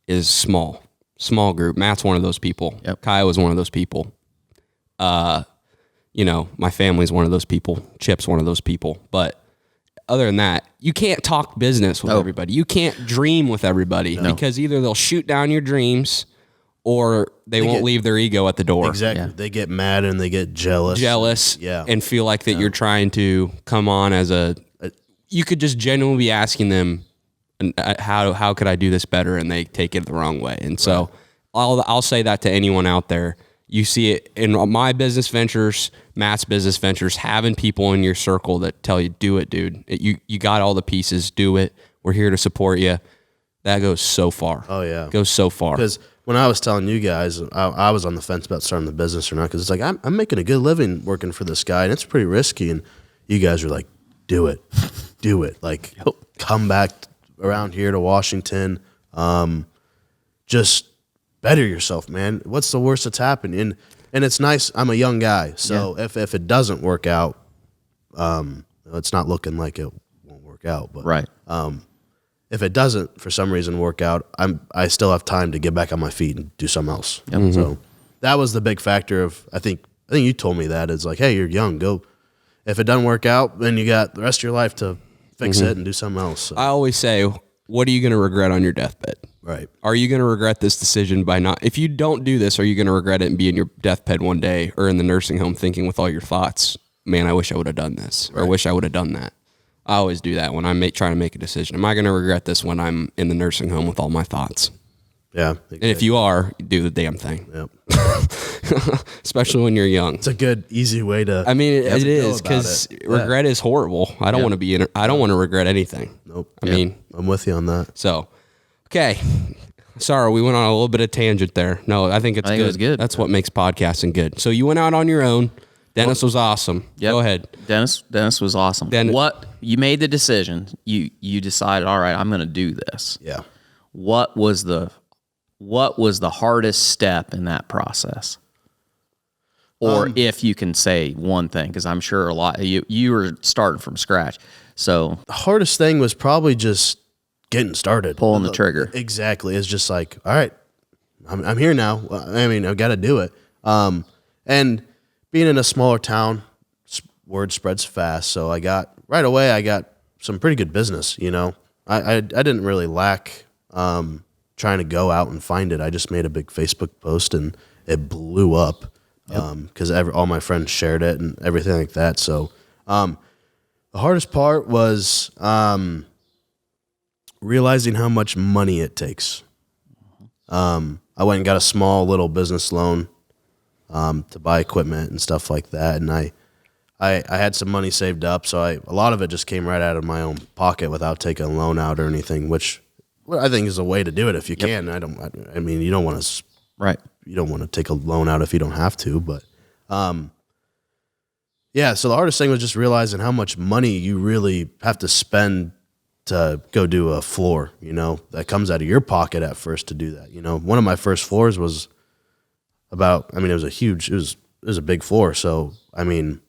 is small group. Matt's one of those people. Yep. Kyle was one of those people. My family's one of those people. Chip's one of those people. But other than that, you can't talk business with everybody. You can't dream with everybody because either they'll shoot down your dreams or they won't leave their ego at the door. exactly, they get mad and they get jealous. And feel like that you're trying to come on as you could just genuinely be asking them, how could I do this better? And they take it the wrong way. And so I'll say that to anyone out there. You see it in my business ventures, Matt's business ventures, having people in your circle that tell you, do it, dude. You got all the pieces, do it. We're here to support you. That goes so far. Oh, yeah. Goes so far. Because when I was telling you guys, I was on the fence about starting the business or not, because it's like, I'm making a good living working for this guy, and it's pretty risky. And you guys are like, do it. Do it. Like, come back around here to Washington. Just better yourself, man. What's the worst that's happened? And it's nice. I'm a young guy, so if it doesn't work out, it's not looking like it won't work out. But Right. if it doesn't for some reason work out, I still have time to get back on my feet and do something else. So that was the big factor of I think you told me that is like, hey, you're young, go. If it doesn't work out, then you got the rest of your life to fix it and do something else. So. I always say, what are you going to regret on your deathbed? Right. Are you going to regret this decision by not? If you don't do this, are you going to regret it and be in your deathbed one day or in the nursing home thinking with all your thoughts, man, I wish I would have done this or I wish I would have done that. I always do that when I'm trying to make a decision. Am I going to regret this when I'm in the nursing home with all my thoughts? Yeah. Exactly. And if you are, do the damn thing. Yep. Especially when you're young. It's a good, easy way to. I mean, it is because regret is horrible. I don't want to be in. I don't want to regret anything. Nope. I mean, I'm with you on that. so okay. Sorry, we went on a little bit of tangent there. No, I think it's good. It was good. That's what makes podcasting good. So you went out on your own. Dennis was awesome. Yep. Go ahead. Dennis was awesome. What you made the decision, you decided, all right, I'm going to do this. Yeah. What was the hardest step in that process? Or if you can say one thing, because I'm sure a lot you were starting from scratch. So The hardest thing was probably just getting started. pulling the trigger. Exactly. It's just like, all right, I'm here now. I mean, I've got to do it. And being in a smaller town, word spreads fast. So I got some pretty good business, you know. I didn't really lack trying to go out and find it. I just made a big Facebook post and it blew up because all my friends shared it and everything like that. So the hardest part was realizing how much money it takes. I went and got a small little business loan to buy equipment and stuff like that, and I had some money saved up, so a lot of it just came right out of my own pocket without taking a loan out or anything, which I think is a way to do it if you can. I mean, you don't want to you don't want to take a loan out if you don't have to, but yeah. So the hardest thing was just realizing how much money you really have to spend to go do a floor. You know, that comes out of your pocket at first to do that. You know, one of my first floors was it was a big floor. So, I mean,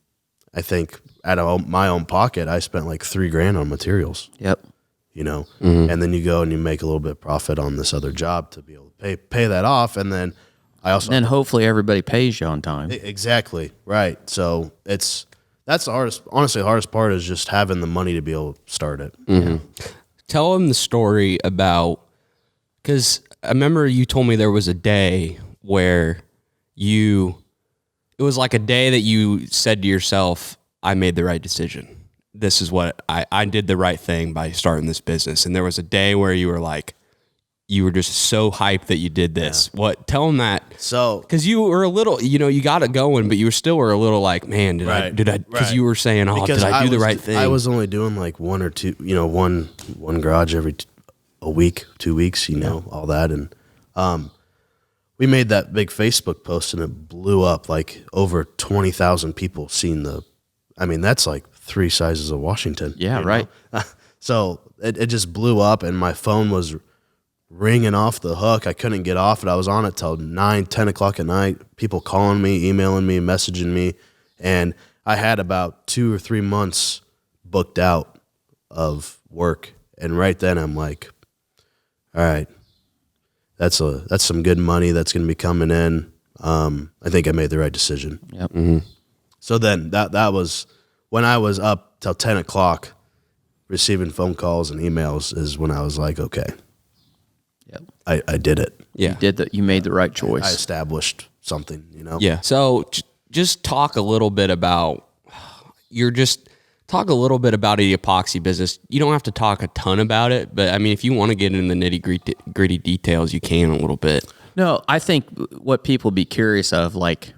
I think out of my own pocket, I spent like $3,000 on materials. Yep. You know, and then you go and you make a little bit of profit on this other job to be able to pay that off. And then Hopefully everybody pays you on time. Exactly. Right. So that's the hardest, honestly, the hardest part is just having the money to be able to start it. Yeah. Tell them the story about, because I remember you told me there was a day where it was like a day that you said to yourself, I made the right decision. This is what I did the right thing by starting this business. And there was a day where you were like, you were just so hyped that you did this. Yeah. Tell them that. So, because you were a little, you got it going, but you were a little like, man, did I, because you were saying, did I do the right thing? I was only doing like one or two, one garage every a week, 2 weeks, all that. And, we made that big Facebook post and it blew up, like over 20,000 people seen that's like 3 sizes of Washington. Yeah, right. So it just blew up, and my phone was ringing off the hook. I couldn't get off it. I was on it till 9, 10 o'clock at night. People calling me, emailing me, messaging me. And I had about 2 or 3 months booked out of work. And right then I'm like, all right, that's some good money that's going to be coming in. I think I made the right decision. Yep. Mm-hmm. So then that was when I was up till 10 o'clock receiving phone calls and emails is when I was like, okay, Yep. I did it. Yeah. You made the right choice. I established something, Yeah. So just talk a little bit about talk a little bit about the epoxy business. You don't have to talk a ton about it, but I mean, if you want to get in the nitty gritty details, you can a little bit. No, I think what people be curious of, like,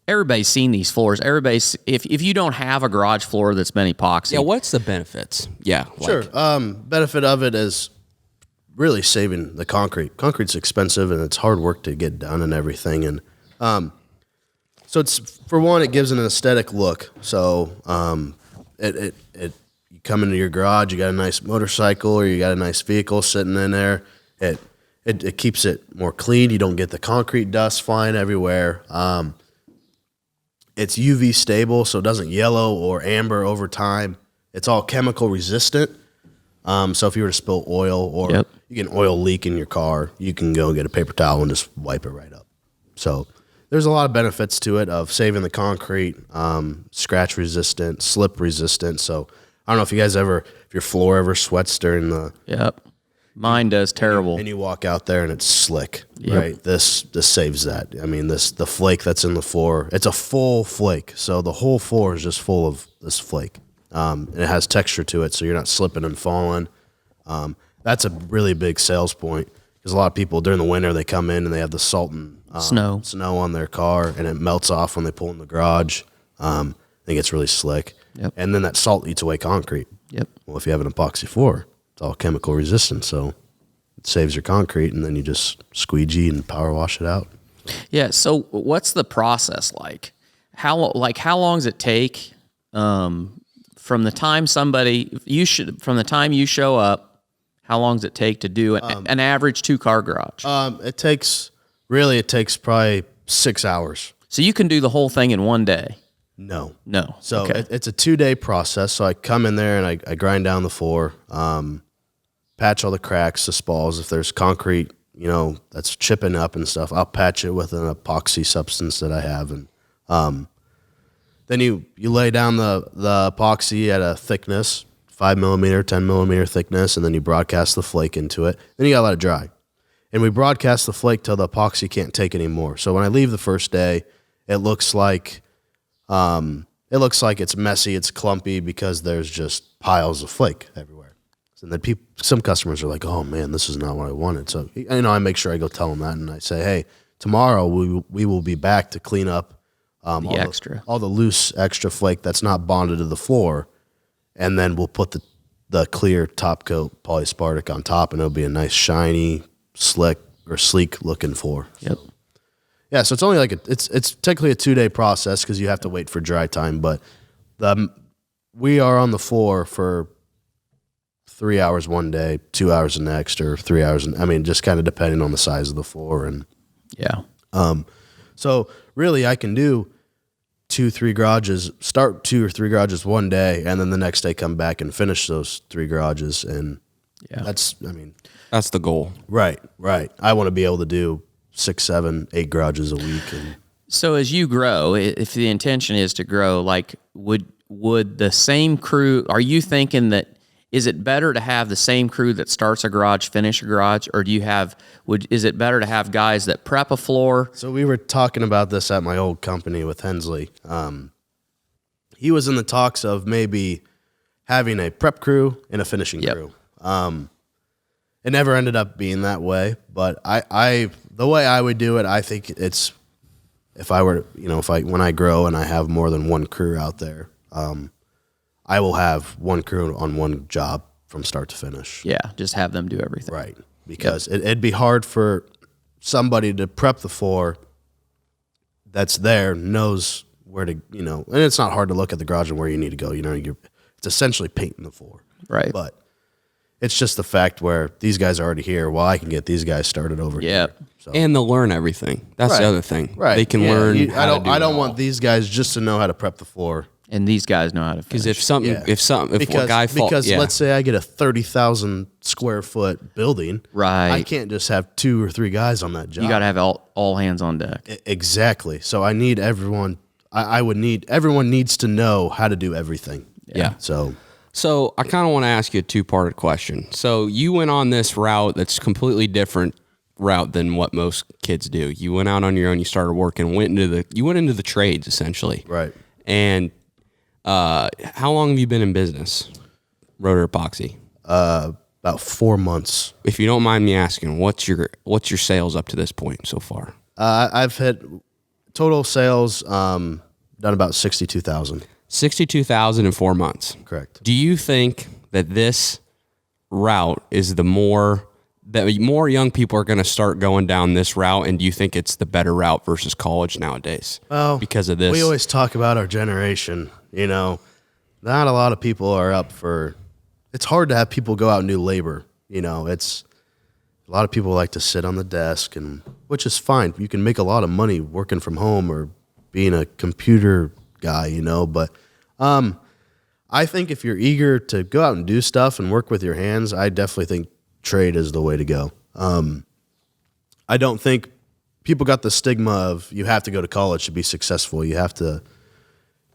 everybody's seen these floors. If you don't have a garage floor that's been epoxy. Yeah. What's the benefits? Yeah. Sure. Benefit of it is really saving the concrete. Concrete's expensive and it's hard work to get done and everything. And so it's, for one, it gives an aesthetic look. So you come into your garage, you got a nice motorcycle or you got a nice vehicle sitting in there. It keeps it more clean. You don't get the concrete dust flying everywhere. It's UV stable, so it doesn't yellow or amber over time. It's all chemical resistant. So if you were to spill oil or you get an oil leak in your car, you can go get a paper towel and just wipe it right up. So there's a lot of benefits to it of saving the concrete, scratch resistant, slip resistant. So I don't know if you guys if your floor ever sweats during the Yep. Mine does terrible. and you walk out there and it's slick, right? This saves that. I mean, the flake that's in the floor, it's a full flake. So the whole floor is just full of this flake. And it has texture to it, so you're not slipping and falling. That's a really big sales point because a lot of people during the winter, they come in and they have the salt and snow on their car, and it melts off when they pull in the garage. It gets really slick. Yep. And then that salt eats away concrete. Yep. Well, if you have an epoxy floor, it's all chemical resistant, so it saves your concrete, and then you just squeegee and power wash it out. Yeah. So what's the process like? How long does it take from the time from the time you show up? How long does it take to do an average 2-car garage? It takes probably 6 hours. So you can do the whole thing in one day. No. So So it's a 2-day process. So I come in there and I grind down the floor, patch all the cracks, the spalls. If there's concrete, that's chipping up and stuff, I'll patch it with an epoxy substance that I have. And then you lay down the epoxy at a thickness, 5 millimeter, 10 millimeter thickness, and then you broadcast the flake into it. Then you gotta let it dry. And we broadcast the flake till the epoxy can't take anymore. So when I leave the first day, it looks like it's messy, it's clumpy because there's just piles of flake everywhere. And then some customers are like, "Oh man, this is not what I wanted." So I make sure I go tell them that, and I say, "Hey, tomorrow we will be back to clean up all the loose extra flake that's not bonded to the floor, and then we'll put the clear top coat polyspartic on top, and it'll be a nice shiny, slick or sleek looking floor." Yep. Yeah, so it's only it's technically a 2-day process because you have to wait for dry time, but we are on the floor for 3 hours one day, 2 hours the next, or 3 hours. Just kind of depending on the size of the floor. And yeah. So really I can do 2-3 garages, start 2 or 3 garages one day, and then the next day come back and finish those 3 garages. And that's the goal. Right. I want to be able to do 6, 7, 8 garages a week. And So as you grow, if the intention is to grow, like would the same crew, are you thinking that, is it better to have the same crew that starts a garage, finish a garage, or is it better to have guys that prep a floor? So we were talking about this at my old company with Hensley. He was in the talks of maybe having a prep crew and a finishing crew. It never ended up being that way, but the way I would do it, I think it's, if I were, when I grow and I have more than one crew out there, I will have one crew on one job from start to finish. Yeah, just have them do everything. Right. Because it'd be hard for somebody to prep the floor that's there, knows where to, and it's not hard to look at the garage and where you need to go. it's essentially painting the floor. Right. But it's just the fact where these guys are already here. Well, I can get these guys started over Yeah. here. So. And they'll learn everything. That's the Right. other thing. Right. They can Yeah, learn. I don't want these guys just to know how to prep the floor. And these guys know how to Because finish. if a guy falls, because let's say I get a 30,000 square foot building, Right. I can't just have 2 or 3 guys on that job. You got to have all hands on deck. Exactly. So I need everyone. Everyone needs to know how to do everything. Yeah. So I kind of want to ask you a two-part question. So you went on this route that's completely different route than what most kids do. You went out on your own. You started working. You went into the trades essentially. right. And how long have you been in business, Rotor Epoxy? About 4 months. If you don't mind me asking, what's your sales up to this point so far? I've hit total sales done about 62,000. 62,000 in 4 months. Correct. Do you think that this route is that more young people are going to start going down this route, and do you think it's the better route versus college nowadays? Well, because of this, we always talk about our generation. Not a lot of people are up for. It's hard to have people go out and do labor. It's a lot of people like to sit on the desk, and which is fine. You can make a lot of money working from home or being a computer guy. But I think if you're eager to go out and do stuff and work with your hands, I definitely think trade is the way to go. I don't think people got the stigma of you have to go to college to be successful. You have to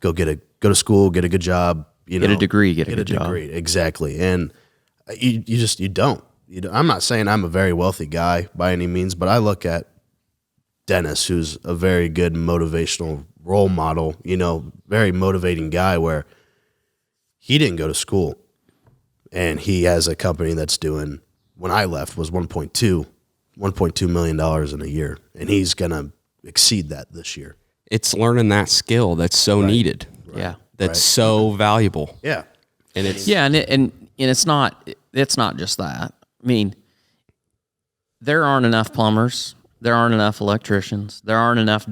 go to school, get a good job, Get a degree, get a good job. Degree. Exactly. And you don't. I'm not saying I'm a very wealthy guy by any means, but I look at Dennis, who's a very good motivational role model, very motivating guy where he didn't go to school and he has a company that's doing, when I left, was $1.2 million in a year. And he's going to exceed that this year. it's learning that skill that's so needed. Yeah. That's so valuable. Yeah. And it's and it's not just that. I mean, there aren't enough plumbers, there aren't enough electricians, there aren't enough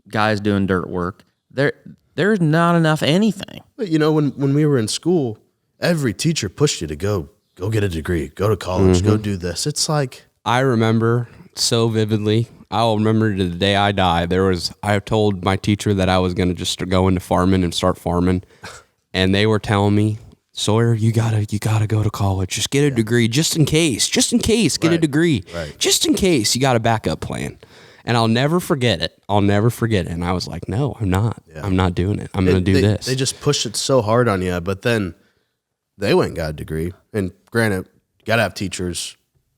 guys doing dirt work. There's not enough anything. But when we were in school, every teacher pushed you to go get a degree, go to college, go do this. It's like, I remember so vividly. I'll remember to the day I die. I told my teacher that I was going to just go into farming and start farming, and they were telling me, Sawyer, you gotta go to college. Just get a degree, just in case. Get a degree, just in case. You got a backup plan. And I'll never forget it. And I was like, no, I'm not. Yeah. I'm not doing it. I'm going to do this. They just pushed it so hard on you, but then they went and got a degree. And granted, got to have teachers.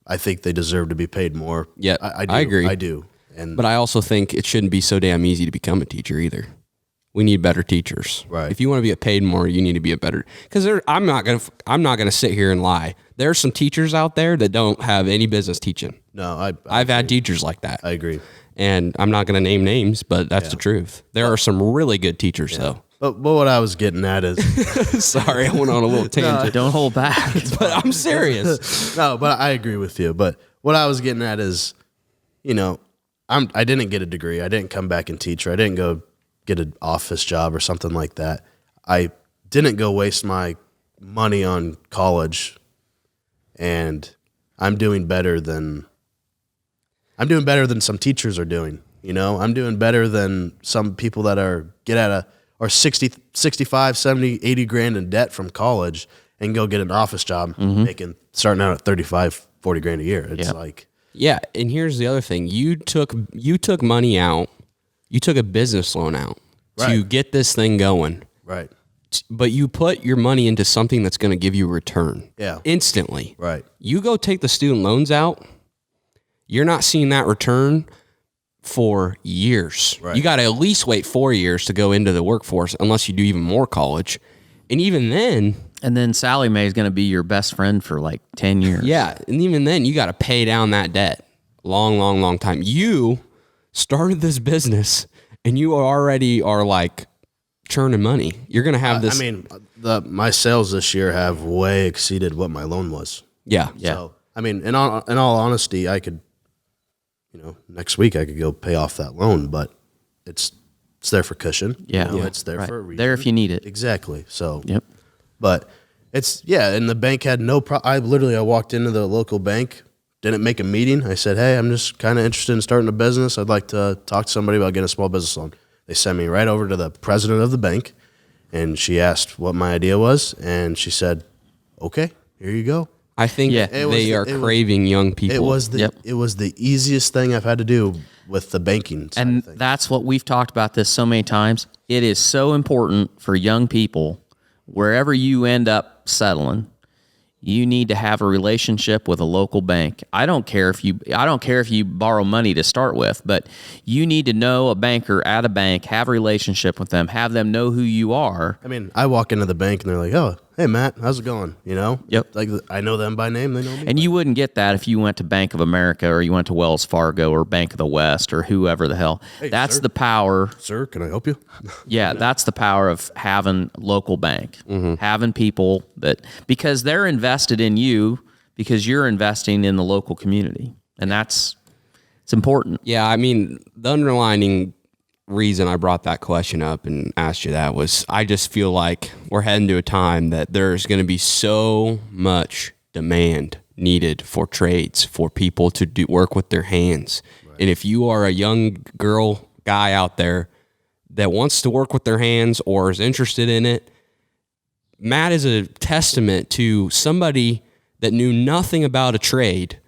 I think they deserve to be paid more. Yeah, I agree. I do. But I also think it shouldn't be so damn easy to become a teacher either. We need better teachers. Right. If you want to be paid more, you need to be a better. Because I'm not gonna sit here and lie. There are some teachers out there that don't have any business teaching. No, I've had teachers like that. I agree. And I'm not gonna name names, but that's the truth. There are some really good teachers though. But what I was getting at is, sorry, I went on a little tangent. Don't hold back. But I'm serious. No, but I agree with you. But what I was getting at is, I didn't get a degree. I didn't come back and teach, or I didn't go get an office job or something like that. I didn't go waste my money on college, and I'm doing better than some teachers are doing. I'm doing better than some people that are 60, 65, 70, 80 grand in debt from college and go get an office job starting out at 35, 40 grand a year. It's like, yeah. And here's the other thing. You took money out. You took a business loan out to get this thing going. right. But you put your money into something that's going to give you a return. Yeah. Instantly. Right. You go take the student loans out, you're not seeing that return for years. Right. You got to at least wait 4 years to go into the workforce unless you do even more college. And even then... And then Sally Mae is going to be your best friend for like 10 years. Yeah. And even then, you got to pay down that debt. Long time. You started this business and you already are like churning money. You're going to have this... my sales this year have way exceeded what my loan was. Yeah. So, in all honesty, I could, next week I could go pay off that loan, but it's there for cushion. Yeah. It's there for a reason. There if you need it. Exactly. So, Yep. But and the bank had no I walked into the local bank, didn't make a meeting. I said, hey, I'm just kind of interested in starting a business. I'd like to talk to somebody about getting a small business loan. They sent me right over to the president of the bank, and she asked what my idea was, and she said, okay, here you go. I think they are craving young people. It was the easiest thing I've had to do with the banking side and of things. that's what we've talked about this so many times. It is so important for young people, wherever you end up settling, you need to have a relationship with a local bank. I don't care if you borrow money to start with, but you need to know a banker at a bank, have a relationship with them, have them know who you are. I mean, I walk into the bank and they're like, oh, hey, Matt, how's it going? You know? Yep. Like, I know them by name. They know me. And you wouldn't get that if you went to Bank of America or you went to Wells Fargo or Bank of the West or whoever the hell. Hey, that's sir. the power. Sir, can I help you? Yeah, that's the power of having local bank, having people because they're invested in you because you're investing in the local community. And it's important. Yeah, I mean, the underlining reason I brought that question up and asked you that was I just feel like we're heading to a time that there's going to be so much demand needed for trades, for people to do work with their hands. Right. And if you are a young guy out there that wants to work with their hands or is interested in it, Matt is a testament to somebody that knew nothing about a trade,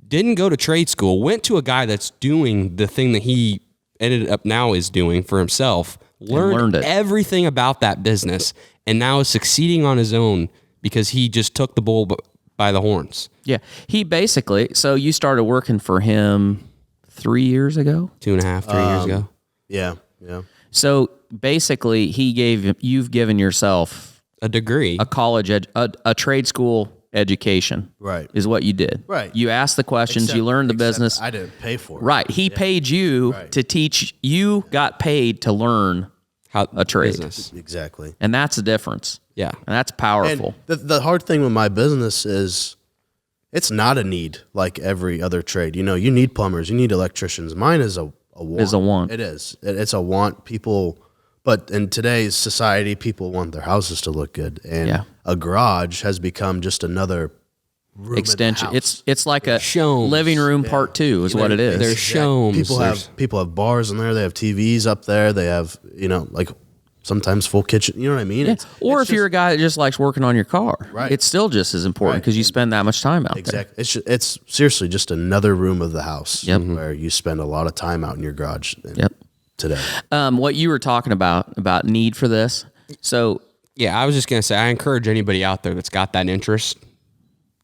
didn't go to trade school, went to a guy that's doing the thing that he ended up now is doing for himself, learned everything about that business, and now is succeeding on his own because he just took the bull by the horns. Yeah. He basically, so you started working for him 3 years ago? 2.5, 3 years ago. Yeah. So basically you've given yourself a degree, a college, a trade school education, right, is what you did. Right. You asked the questions, you learned the business. I didn't pay for it. Right. He paid you to teach. You got paid to learn a trade. Business. Exactly. And that's the difference. Yeah. And that's powerful. And the hard thing with my business is it's not a need like every other trade. You know, you need plumbers, you need electricians. Mine is a want. Is a want. It is. It's a want. People, but in today's society, people want their houses to look good. And a garage has become just another room extension. in the house. It's like a Shows. living room part 2 is what it is. There's shows. People have bars in there. They have TVs up there. They have, like sometimes full kitchen. You know what I mean? Yeah. Or if you're a guy that just likes working on your car, right, it's still just as important because you spend that much time out there. Exactly. It's seriously just another room of the house where you spend a lot of time out in your garage today. What you were talking about need for this. So yeah, I was just going to say, I encourage anybody out there that's got that interest.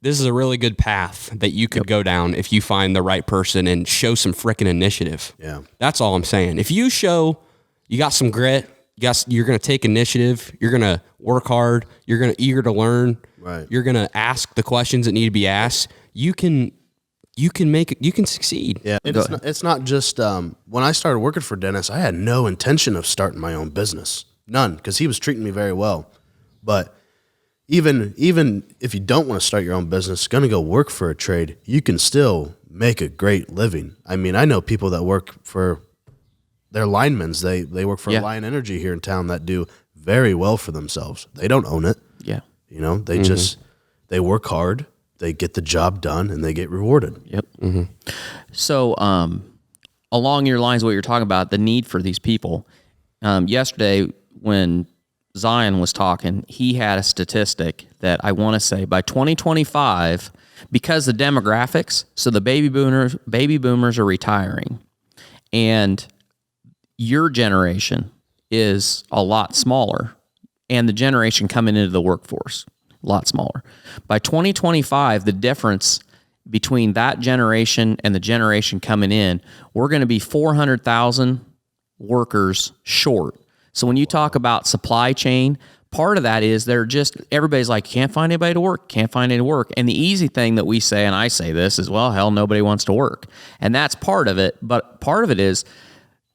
This is a really good path that you could go down if you find the right person and show some frickin' initiative. Yeah. That's all I'm saying. If you show you got some grit, you're going to take initiative, you're going to work hard, you're going to eager to learn, right, you're going to ask the questions that need to be asked, you can succeed. Yeah. It's not just, when I started working for Dennis, I had no intention of starting my own business. None, because he was treating me very well. But even if you don't want to start your own business, going to go work for a trade, you can still make a great living. I mean, I know people that work for, they're linemen. They work for Lion Energy here in town that do very well for themselves. They don't own it. Yeah. They just, they work hard, they get the job done, and they get rewarded. Yep. Mm-hmm. So along your lines, what you're talking about, the need for these people, yesterday when Zion was talking, he had a statistic that I want to say by 2025, because the demographics, so the baby boomers are retiring, and your generation is a lot smaller, and the generation coming into the workforce, a lot smaller. By 2025, the difference between that generation and the generation coming in, we're going to be 400,000 workers short. So when you talk about supply chain, part of that is everybody's like, can't find anybody to work, can't find any to work. And the easy thing that we say, and I say this is, well, hell, nobody wants to work. And that's part of it. But part of it is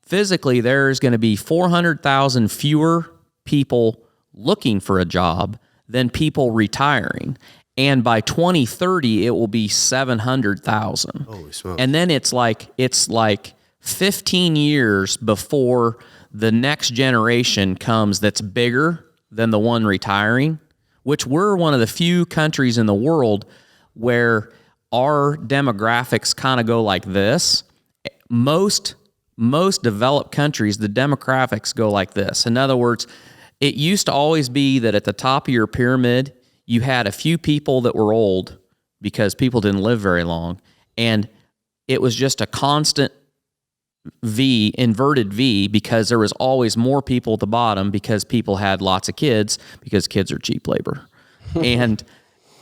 physically there's going to be 400,000 fewer people looking for a job than people retiring. And by 2030, it will be 700,000. Holy smokes. And then it's like 15 years before the next generation comes that's bigger than the one retiring. which we're one of the few countries in the world where our demographics kind of go like this. Most developed countries, the demographics go like this. In other words, it used to always be that at the top of your pyramid, you had a few people that were old because people didn't live very long. And it was just a constant V, inverted V, because there was always more people at the bottom because people had lots of kids, because kids are cheap labor. And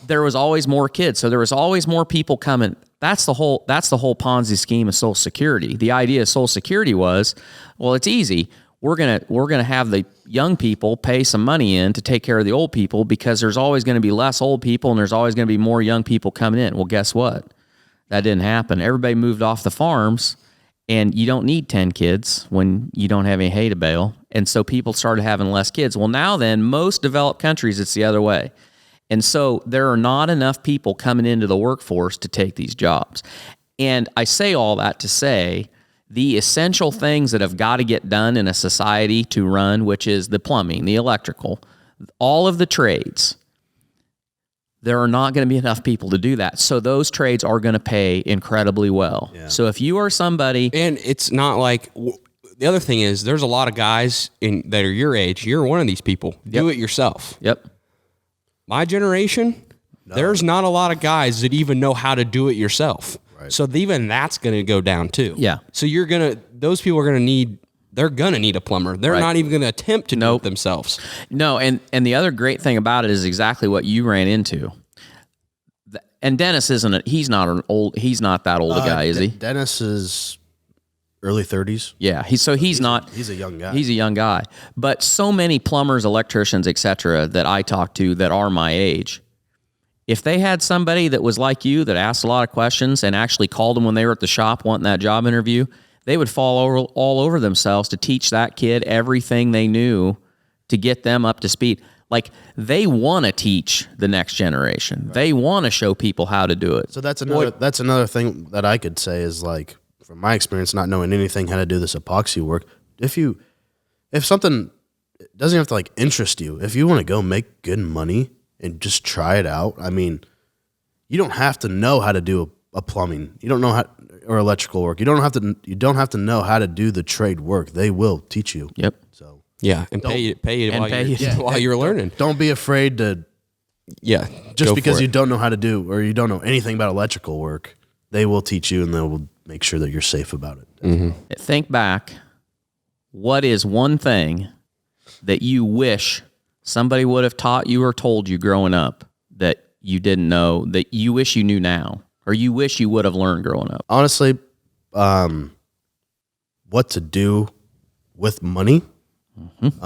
there was always more kids. So there was always more people coming. That's the whole Ponzi scheme of Social Security. The idea of Social Security was, well, it's easy. We're gonna have the young people pay some money in to take care of the old people, because there's always going to be less old people and there's always going to be more young people coming in. Well, guess what? That didn't happen. Everybody moved off the farms, and you don't need 10 kids when you don't have any hay to bale. And so people started having less kids. Well, now then, most developed countries, it's the other way. And so there are not enough people coming into the workforce to take these jobs. And I say all that to say the essential things that have got to get done in a society to run, which is the plumbing, the electrical, all of the trades, there are not going to be enough people to do that. So those trades are going to pay incredibly well. Yeah. So if you are somebody... And it's not like... The other thing is, there's a lot of guys that are your age. You're one of these people. Yep. Do it yourself. Yep. My generation, there's not a lot of guys that even know how to do it yourself. Right. So even that's going to go down too. Yeah. So those people are going to need, they're going to need a plumber. They're not even going to attempt to do it themselves. No. And the other great thing about it is exactly what you ran into. And Dennis he's not that old a guy, is he? Dennis is early 30s. Yeah. He's a young guy. He's a young guy. But so many plumbers, electricians, etc., that I talk to that are my age, if they had somebody that was like you, that asked a lot of questions and actually called them when they were at the shop wanting that job interview, they would fall all over themselves to teach that kid everything they knew to get them up to speed. Like, they want to teach the next generation. Right. They want to show people how to do it. So that's another thing that I could say is, like, from my experience, not knowing anything how to do this epoxy work, if something doesn't have to like interest you, if you want to go make good money and just try it out, I mean, you don't have to know how to do a plumbing. You don't know how, or electrical work. You don't have to know how to do the trade work. They will teach you. Yep. So yeah, and pay you while you're learning. Don't be afraid to. Yeah. Just because you don't know how to do, or you don't know anything about electrical work, they will teach you, and they will make sure that you're safe about it. Mm-hmm. Think back. What is one thing that you wish somebody would have taught you or told you growing up that you didn't know, that you wish you knew now, or you wish you would have learned growing up? Honestly, what to do with money. Mm-hmm.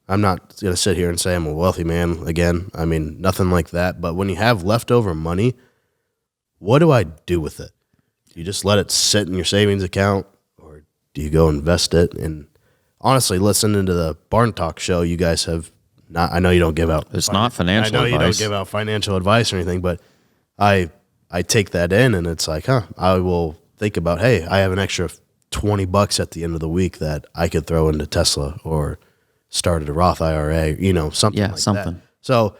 I'm not going to sit here and say I'm a wealthy man again. I mean, nothing like that. But when you have leftover money, what do I do with it? Do you just let it sit in your savings account, or do you go invest it? And honestly, listening to the Barn Talk show, you guys have not, I know you don't give out. It's not financial advice. I know you don't give out financial advice or anything, but I take that in, and it's like, I will think about, hey, I have an extra $20 at the end of the week that I could throw into Tesla or start a Roth IRA, something like that. So,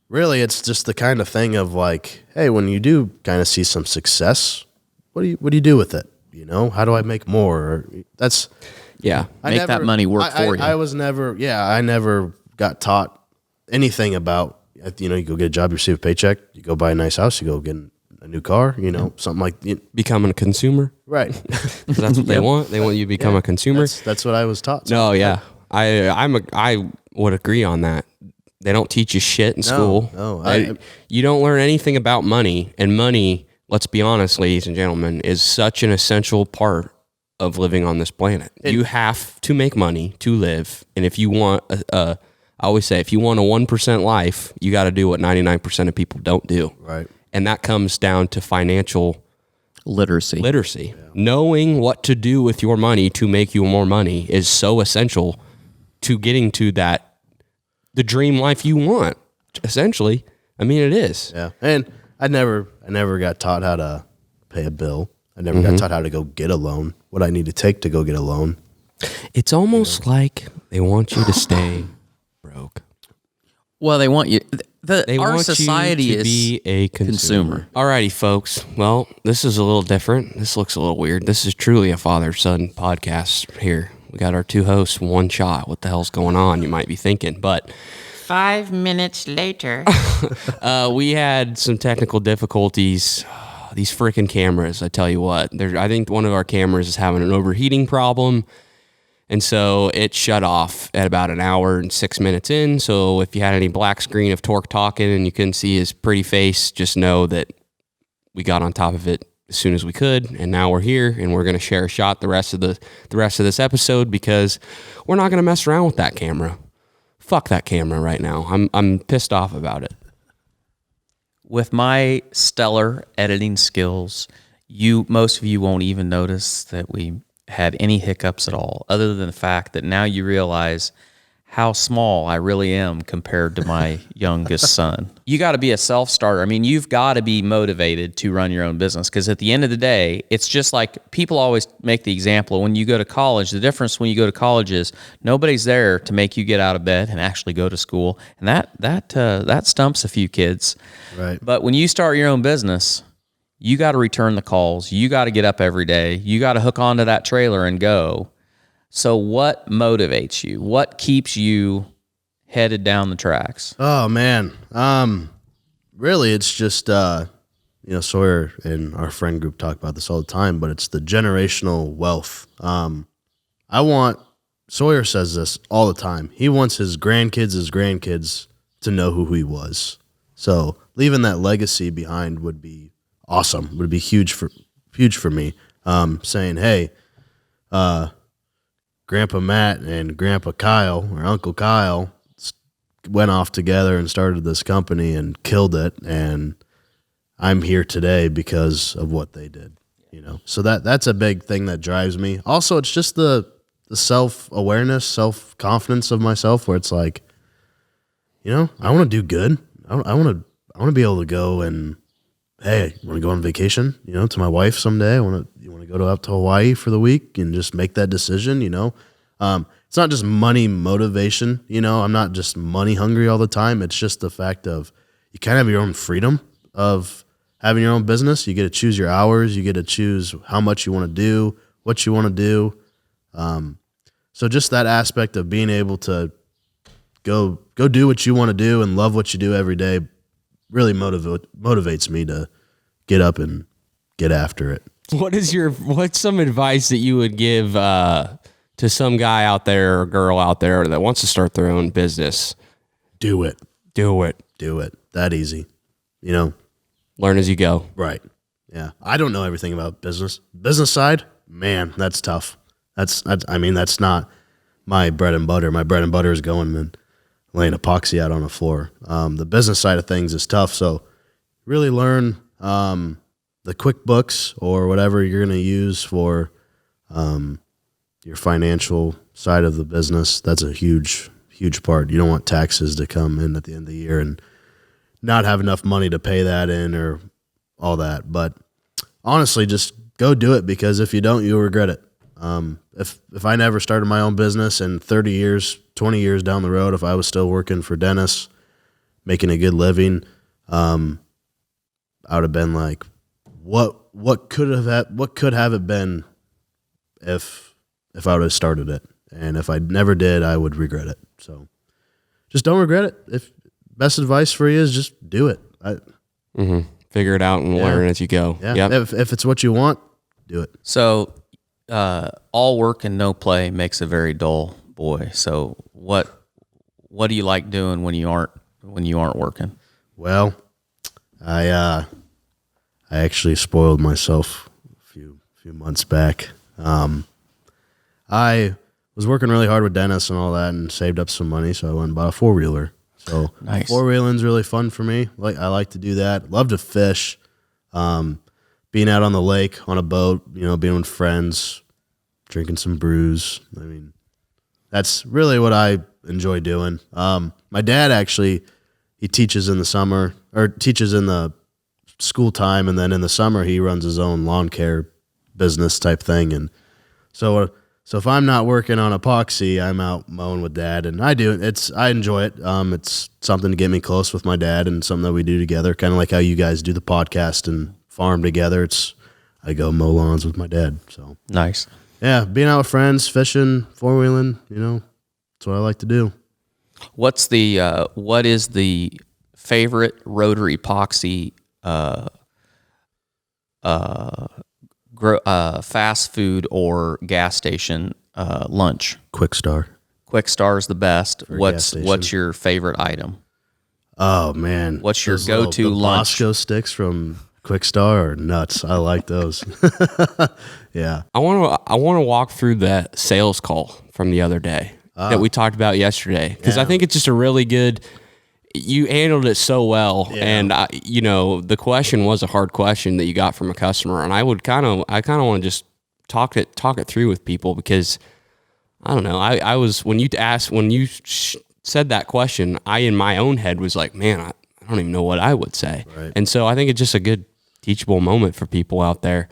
really, it's just the kind of thing of like, hey, when you do kind of see some success, what do you do with it? How do I make more? Make that money work for you. I never got taught anything about, you go get a job, you receive a paycheck, you go buy a nice house, you go get a new car, something like becoming a consumer, right? That's what they want. They want you to become a consumer. That's what I was taught. So. No, yeah, I would agree on that. They don't teach you shit in school. No, you don't learn anything about money, and money, let's be honest, ladies and gentlemen, is such an essential part of living on this planet. You have to make money to live, and if you want I always say, if you want a 1% life, you got to do what 99% of people don't do. Right. And that comes down to financial literacy. Yeah. Knowing what to do with your money to make you more money is so essential to getting to the dream life you want, essentially. I mean, it is. Yeah. And I never got taught how to pay a bill. I never got taught how to go get a loan, what I need to take to go get a loan. It's almost like they want you to stay broke. Well, they want you. They Our want society you to is be a consumer. Alrighty, folks. Well, this is a little different. This looks a little weird. This is truly a father-son podcast here. We got our two hosts, one shot. What the hell's going on? You might be thinking, but 5 minutes later. we had some technical difficulties. These freaking cameras, I tell you what. I think one of our cameras is having an overheating problem. And so it shut off at about an hour and 6 minutes in. So if you had any black screen of Torque talking and you couldn't see his pretty face, just know that we got on top of it as soon as we could. And now we're here and we're going to share a shot the rest of this episode because we're not going to mess around with that camera. Fuck that camera right now. I'm pissed off about it. With my stellar editing skills, most of you won't even notice that we had any hiccups at all, other than the fact that now you realize how small I really am compared to my youngest son. You got to be a self-starter. I mean, you've got to be motivated to run your own business because at the end of the day, it's just like people always make the example when you go to college. The difference when you go to college is nobody's there to make you get out of bed and actually go to school, and that stumps a few kids. Right. But when you start your own business, you got to return the calls. You got to get up every day. You got to hook onto that trailer and go. So what motivates you? What keeps you headed down the tracks? Oh man. Really it's just Sawyer and our friend group talk about this all the time, but it's the generational wealth. Sawyer says this all the time. He wants his grandkids to know who he was. So leaving that legacy behind would be awesome. Would be huge for me. Saying, hey, Grandpa Matt and Grandpa Kyle or Uncle Kyle went off together and started this company and killed it, and I'm here today because of what they did. So that's a big thing that drives me. Also, it's just the self-awareness, self-confidence of myself, where it's like, I want to do good. I want to be able to go and, hey, want to go on vacation, to my wife someday. You want to go out to Hawaii for the week and just make that decision, It's not just money motivation, I'm not just money hungry all the time. It's just the fact of you kind of have your own freedom of having your own business. You get to choose your hours. You get to choose how much you want to do, what you want to do. So just that aspect of being able to go do what you want to do and love what you do every day really motivates me to get up and get after it. What's some advice that you would give to some guy out there or girl out there that wants to start their own business? Do it. Do it. Do it. That easy. Learn as you go. Right. Yeah. I don't know everything about business. Business side, man, that's tough. That's not my bread and butter. My bread and butter is going and laying epoxy out on the floor. The business side of things is tough. So really learn the QuickBooks or whatever you're going to use for your financial side of the business. That's a huge part. You don't want taxes to come in at the end of the year and not have enough money to pay that in or all that. But honestly, just go do it, because if you don't, you'll regret it. If I never started my own business and 30 years, 20 years down the road, if I was still working for Dennis, making a good living, I would have been like, what could have it been if I would have started it? And if I never did, I would regret it. So just don't regret it. If best advice for you is just do it. Figure it out and learn as you go. Yeah. Yep. If it's what you want, do it. So all work and no play makes a very dull boy. So what do you like doing when you aren't working? Well, I actually spoiled myself a few months back. I was working really hard with Dennis and all that and saved up some money, so I went and bought a four-wheeler. So nice. Four-wheeling's really fun for me. I like to do that. Love to fish. Being out on the lake on a boat, being with friends, drinking some brews. That's really what I enjoy doing. My dad actually, he teaches in the summer, or teaches in the school time, and then in the summer he runs his own lawn care business type thing. And so So if I'm not working on epoxy, I'm out mowing with Dad, and I enjoy it. It's something to get me close with my dad, and something that we do together, kind of like how you guys do the podcast and farm together. I go mow lawns with my dad. So Nice. yeah, being out with friends, fishing, four-wheeling, that's what I like to do. What is the favorite Rotor Epoxy fast food or gas station lunch? Quick Star. Quick Star is the best. a gas station. What's your favorite item? Oh man, What's your Those go-to the lunch? Bosco sticks from Quick Star are nuts. I like those. Yeah. I want to walk through that sales call from the other day that we talked about yesterday, because I think it's just a really good. You handled it so well, and the question was a hard question that you got from a customer, and I kind of want to just talk it through with people, because I don't know. I was when you said that question, I in my own head was like, man, I don't even know what I would say, Right. and so I think it's just a good teachable moment for people out there.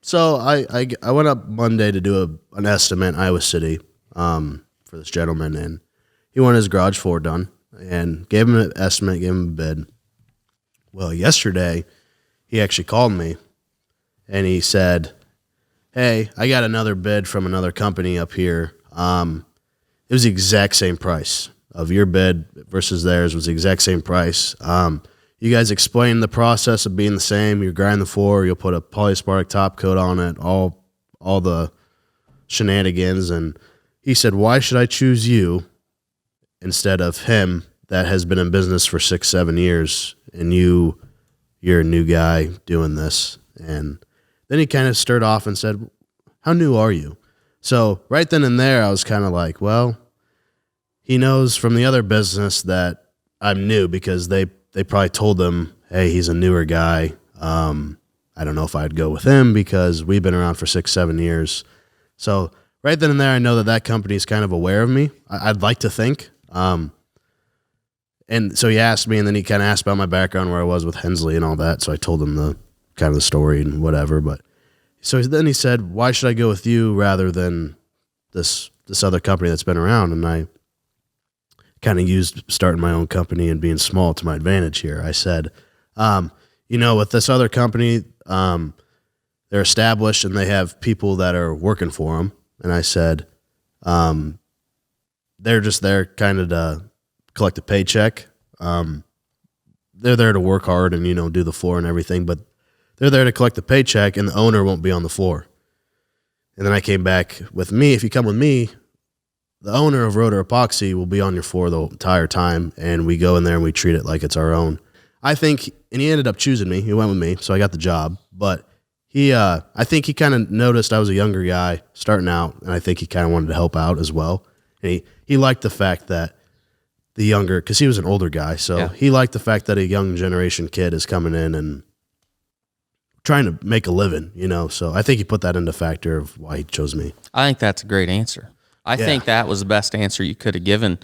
So I went up Monday to do an estimate in Iowa City for this gentleman, and he wanted his garage floor done, and gave him an estimate, gave him a bid. Well, yesterday he actually called me, and he said, "Hey, I got another bid from another company up here. It was the exact same price of your bid versus theirs was the exact same price. You guys explained the process of being the same. You grind the floor, you'll put a polyaspartic top coat on it, all the shenanigans." And he said, "Why should I choose you instead of him that has been in business for 6-7 years, and you're a new guy doing this?" And then he kind of stirred off and said, "How new are you?" So right then and there, I was kind of like, well, he knows from the other business that I'm new, because they probably told him, "Hey, he's a newer guy. I don't know if I'd go with him because we've been around for 6-7 years." So right then and there, I know that company is kind of aware of me. I'd like to think. And so he asked me, and then he kind of asked about my background, where I was with Hensley and all that. So I told him the kind of the story and whatever. But so then he said, "Why should I go with you rather than this other company that's been around?" And I kind of used starting my own company and being small to my advantage here. I said, with this other company, they're established and they have people that are working for them. And I said, they're just there kind of to collect a paycheck. They're there to work hard and, do the floor and everything, but they're there to collect the paycheck, and the owner won't be on the floor. And then I came back with me. If you come with me, the owner of Rotor Epoxy will be on your floor the entire time, and we go in there and we treat it like it's our own. I think, and he ended up choosing me. He went with me, so I got the job. But I think he kind of noticed I was a younger guy starting out, and I think he kind of wanted to help out as well. And he liked the fact that the younger, because he was an older guy, so he liked the fact that a young generation kid is coming in and trying to make a living, So I think he put that into factor of why he chose me. I think that's a great answer. I think that was the best answer you could have given,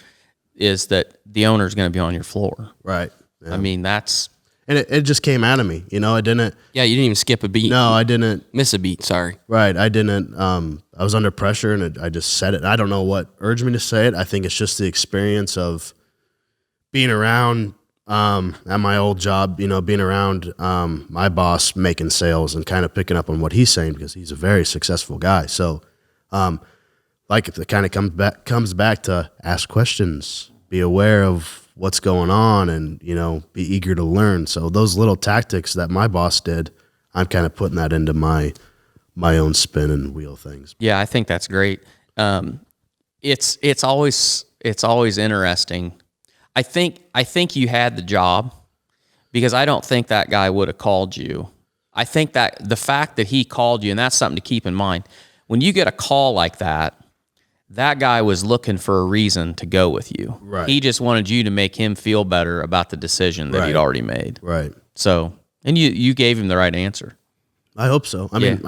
is that the owner's going to be on your floor. Right. Yeah. I mean, that's... And it just came out of me, I didn't... Yeah, you didn't even skip a beat. No, I didn't... Miss a beat, sorry. Right, I didn't... I was under pressure, and I just said it. I don't know what urged me to say it. I think it's just the experience of being around... at my old job, being around my boss making sales and kind of picking up on what he's saying, because he's a very successful guy. So, it kind of comes back to ask questions, be aware of what's going on, and be eager to learn. So those little tactics that my boss did, I'm kind of putting that into my own spin and wheel things. Yeah, I think that's great. It's always interesting. I think you had the job, because I don't think that guy would have called you. I think that the fact that he called you, and that's something to keep in mind. When you get a call like that, that guy was looking for a reason to go with you. Right. He just wanted you to make him feel better about the decision that he'd already made. Right. So, and you gave him the right answer. I hope so. I mean,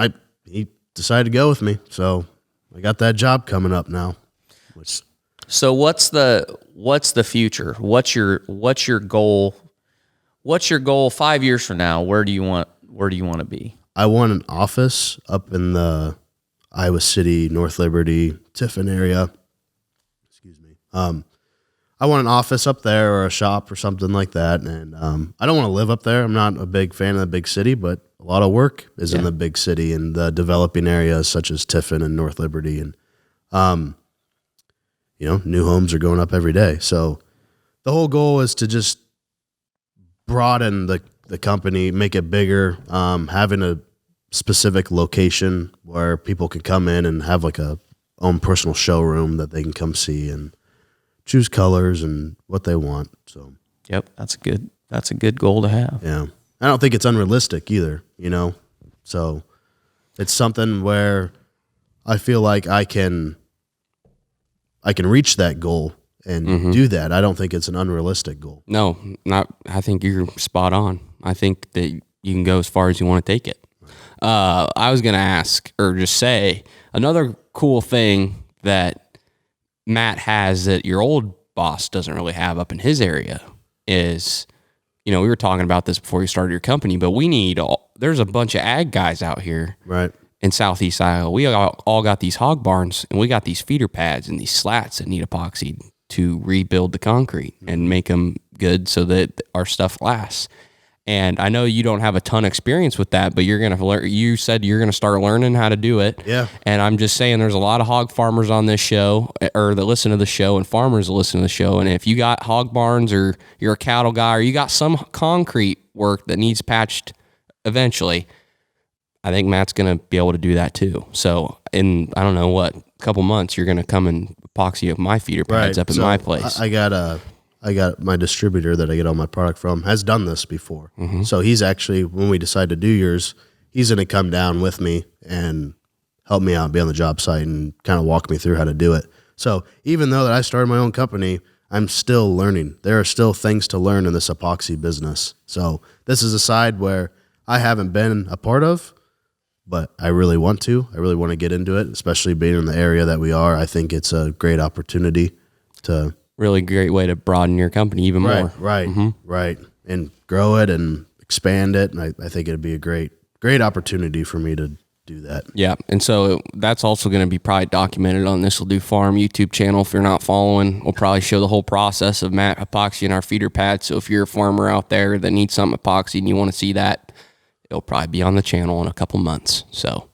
he decided to go with me, so I got that job coming up now. So what's the future? What's your goal? What's your goal 5 years from now? Where do you want to be? I want an office up in the Iowa City, North Liberty, Tiffin area. Excuse me. I want an office up there or a shop or something like that. And I don't want to live up there. I'm not a big fan of the big city, but a lot of work is in the big city and the developing areas such as Tiffin and North Liberty. And, new homes are going up every day. So the whole goal is to just broaden the company, make it bigger, having a specific location where people can come in and have like a own personal showroom that they can come see and choose colors and what they want. So, yep, that's a good goal to have. Yeah. I don't think it's unrealistic either, So it's something where I feel like I can reach that goal and do that. I don't think it's an unrealistic goal. No, I think you're spot on. I think that you can go as far as you want to take it. I was going to ask or just say another cool thing that Matt has that your old boss doesn't really have up in his area is, we were talking about this before you started your company, but there's a bunch of ag guys out here. Right. In Southeast Iowa. We all got these hog barns and we got these feeder pads and these slats that need epoxy to rebuild the concrete and make them good so that our stuff lasts. And I know you don't have a ton of experience with that, but you're going to learn. You said you're going to start learning how to do it. Yeah. And I'm just saying there's a lot of hog farmers on this show or that listen to the show and farmers that listen to the show. And if you got hog barns or you're a cattle guy or you got some concrete work that needs patched eventually, I think Matt's going to be able to do that too. So in, I don't know a couple months, you're going to come and epoxy up my feeder pads up in my place. I got my distributor that I get all my product from has done this before. So he's actually, when we decide to do yours, he's going to come down with me and help me out, be on the job site and kind of walk me through how to do it. So even though that I started my own company, I'm still learning. There are still things to learn in this epoxy business. So this is a side where I haven't been a part of, but I really want to. I really want to get into it, especially being in the area that we are. I think it's a great opportunity to... Really great way to broaden your company even more. Right. And grow it and expand it. And I think it'd be a great opportunity for me to do that. Yeah. And so that's also going to be probably documented on This Will Do Farm YouTube channel. If you're not following, we'll probably show the whole process of Matt epoxying our feeder pads. So if you're a farmer out there that needs something epoxy and you want to see that, it'll probably be on the channel in a couple months. So,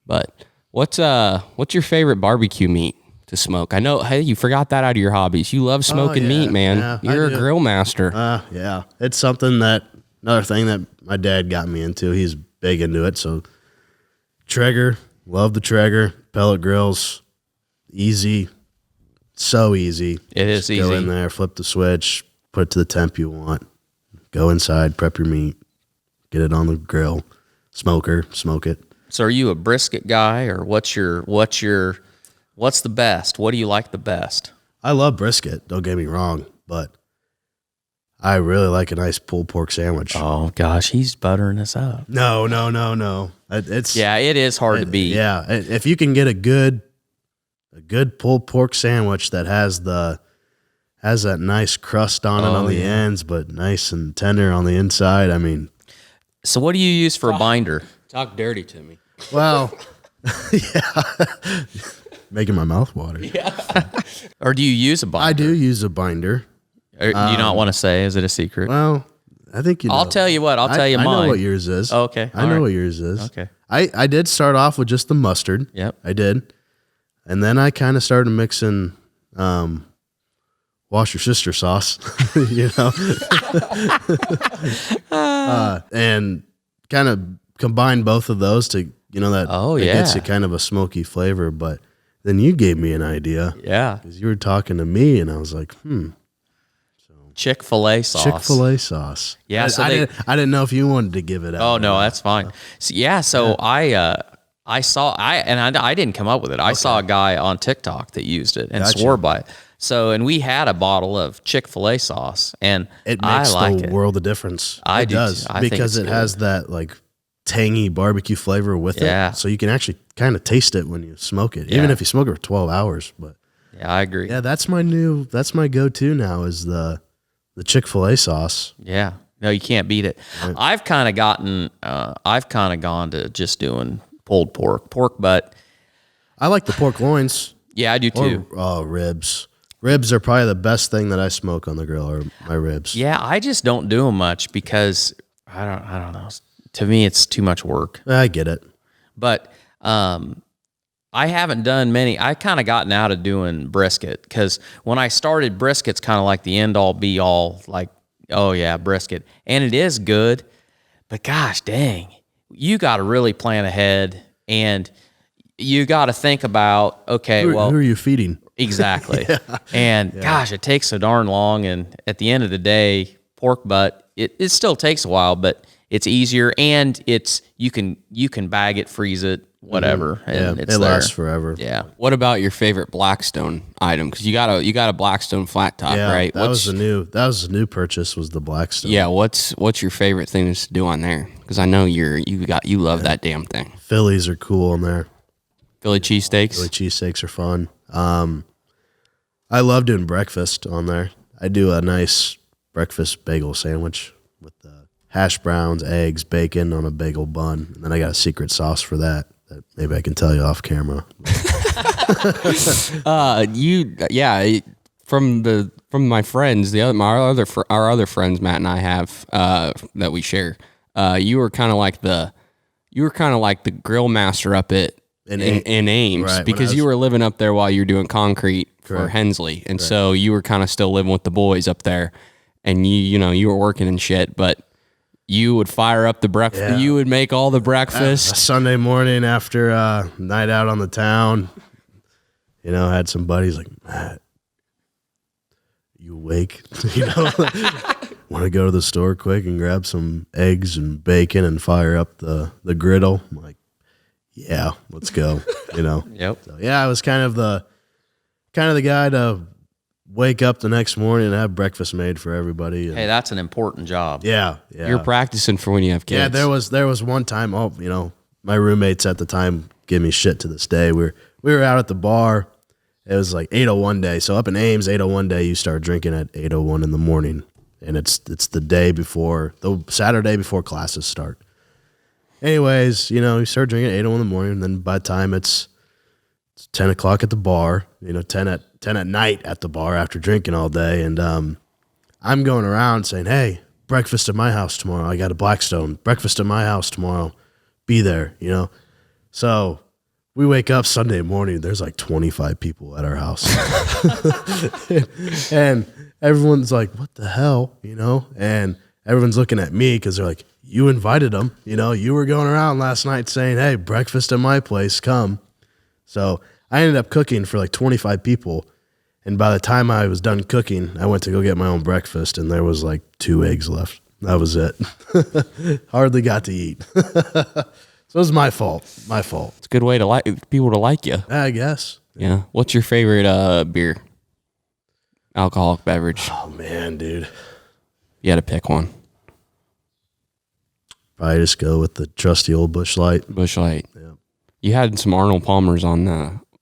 but what's your favorite barbecue meat to smoke? I know, hey, you forgot that out of your hobbies. You love smoking meat, man. Yeah, you're a grill master. Yeah. It's another thing that my dad got me into. He's big into it. So Traeger, love the Traeger, pellet grills, easy, so easy. It is easy. Go in there, flip the switch, put it to the temp you want, go inside, prep your meat, get it on the grill, smoke it. So are you a brisket guy or what's the best? What do you like the best? I love brisket, don't get me wrong, but I really like a nice pulled pork sandwich. Oh gosh, he's buttering us up. No. It is hard to beat. Yeah, if you can get a good pulled pork sandwich that has that nice crust on it on the ends, but nice and tender on the inside. I mean, so what do you use for a binder? Talk dirty to me. Well, yeah, making my mouth water. Yeah. Or do you use a binder? I do use a binder. Or do you not want to say? Is it a secret? Well, I think you know. I'll tell you what. I'll tell you mine. I know what yours is. Oh, okay. I know what yours is. Okay. I did start off with just the mustard. Yep. I did. And then I kind of started mixing wash your sister sauce, and kind of combine both of those to, it gets you kind of a smoky flavor. But then you gave me an idea. Yeah. Because you were talking to me and I was like, Chick-fil-A sauce. Chick-fil-A sauce. Yeah. I didn't know if you wanted to give it out. Oh, no, that's fine. So, I saw, I didn't come up with it. I saw a guy on TikTok that used it and swore by it. So, and we had a bottle of Chick-fil-A sauce, and it makes the world of difference. It does because it has that like tangy barbecue flavor with it. So you can actually kind of taste it when you smoke it, even if you smoke it for 12 hours. But yeah, I agree. Yeah, that's my go-to now is the Chick-fil-A sauce. Yeah. No, you can't beat it. Right. I've kind of gone to just doing pulled pork butt. I like the pork loins. Yeah, I do too. Or ribs. Ribs are probably the best thing that I smoke on the grill, or my ribs. Yeah, I just don't do them much because I don't know. To me, it's too much work. I get it. But I haven't done many. I kind of gotten out of doing brisket because when I started, brisket's kind of like the end all be all. Like, oh yeah, brisket, and it is good. But gosh dang, you got to really plan ahead, and you got to think about who are you feeding? Exactly. And gosh, it takes so darn long. And at the end of the day, pork butt, it still takes a while, but it's easier, and you can bag it, freeze it, whatever, and it lasts forever. Yeah. What about your favorite Blackstone item? Because you got a Blackstone flat top, right? That was a new purchase, was the Blackstone. Yeah. What's your favorite things to do on there? Because I know you love that damn thing. Phillies are cool on there. Philly cheesesteaks. Philly cheesesteaks are fun. I love doing breakfast on there. I do a nice breakfast bagel sandwich with hash browns, eggs, bacon on a bagel bun, and then I got a secret sauce for that maybe I can tell you off camera. From my friends, our other friends Matt and I have that we share. You were kind of like the grill master up at in Ames, right, because you were living up there while you were doing concrete for Hensley, and so you were kind of still living with the boys up there, and you were working and shit, but you would fire up the breakfast. Yeah. You would make all the breakfast. Sunday morning after night out on the town, I had some buddies like, Matt, you awake? Want to go to the store quick and grab some eggs and bacon and fire up the griddle? I'm like, yeah, let's go. Yep. So, yeah, I was kind of the guy to wake up the next morning and have breakfast made for everybody. Hey, that's an important job. Yeah. You're practicing for when you have kids. Yeah, there was one time. My roommates at the time give me shit to this day. We were out at the bar. It was like 8:01 day. So up in Ames, 8:01 day, you start drinking at 8:01 in the morning, and it's the Saturday before classes start. Anyways, you start drinking at 8:01 in the morning, and then by the time it's 10 o'clock at the bar, 10 at night at the bar after drinking all day. And I'm going around saying, hey, breakfast at my house tomorrow. I got a Blackstone. Breakfast at my house tomorrow. Be there, So we wake up Sunday morning. There's like 25 people at our house. And everyone's like, what the hell, And everyone's looking at me because they're like, you invited them. You were going around last night saying, hey, breakfast at my place, come. So I ended up cooking for like 25 people. And by the time I was done cooking, I went to go get my own breakfast, and there was like 2 eggs left. That was it. Hardly got to eat. So it was my fault. It's a good way to people to like you. I guess. Yeah. What's your favorite beer? Alcoholic beverage. Oh, man, dude. You had to pick one. Probably just go with the trusty old Busch Light. Busch Light. Yeah. You had some Arnold Palmers on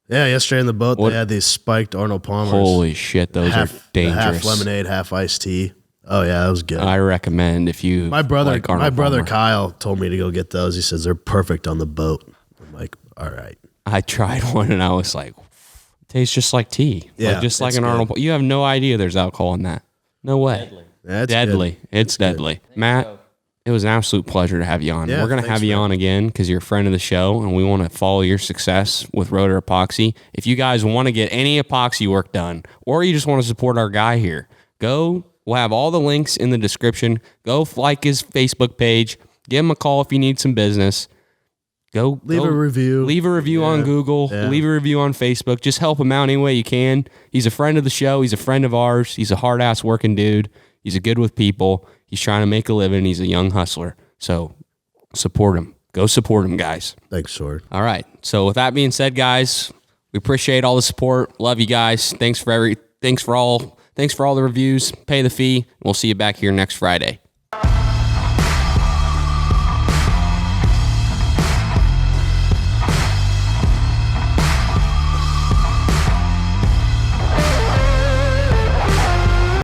Yeah, yesterday in the boat, they had these spiked Arnold Palmers. Holy shit, those are dangerous. Half lemonade, half iced tea. Oh, yeah, that was good. I recommend if you My brother Palmer. Kyle told me to go get those. He says they're perfect on the boat. I'm like, all right. I tried one, and I was like, it tastes just like tea. Yeah, just like an Arnold. You have no idea there's alcohol in that. No way. Deadly. Good. It's deadly. Matt, it was an absolute pleasure to have you on. Yeah, We're going to have you on again because you're a friend of the show, and we want to follow your success with Rotor Epoxy. If you guys want to get any epoxy work done, or you just want to support our guy here, we'll have all the links in the description. Go like his Facebook page. Give him a call if you need some business. Leave a review. Leave a review on Google. Yeah. Leave a review on Facebook. Just help him out any way you can. He's a friend of the show. He's a friend of ours. He's a hard-ass working dude. He's a good with people. He's trying to make a living. He's a young hustler. So support him. Go support him, guys. Thanks, Sword. All right. So with that being said, guys, we appreciate all the support. Love you guys. Thanks for all the reviews. Pay the fee. We'll see you back here next Friday.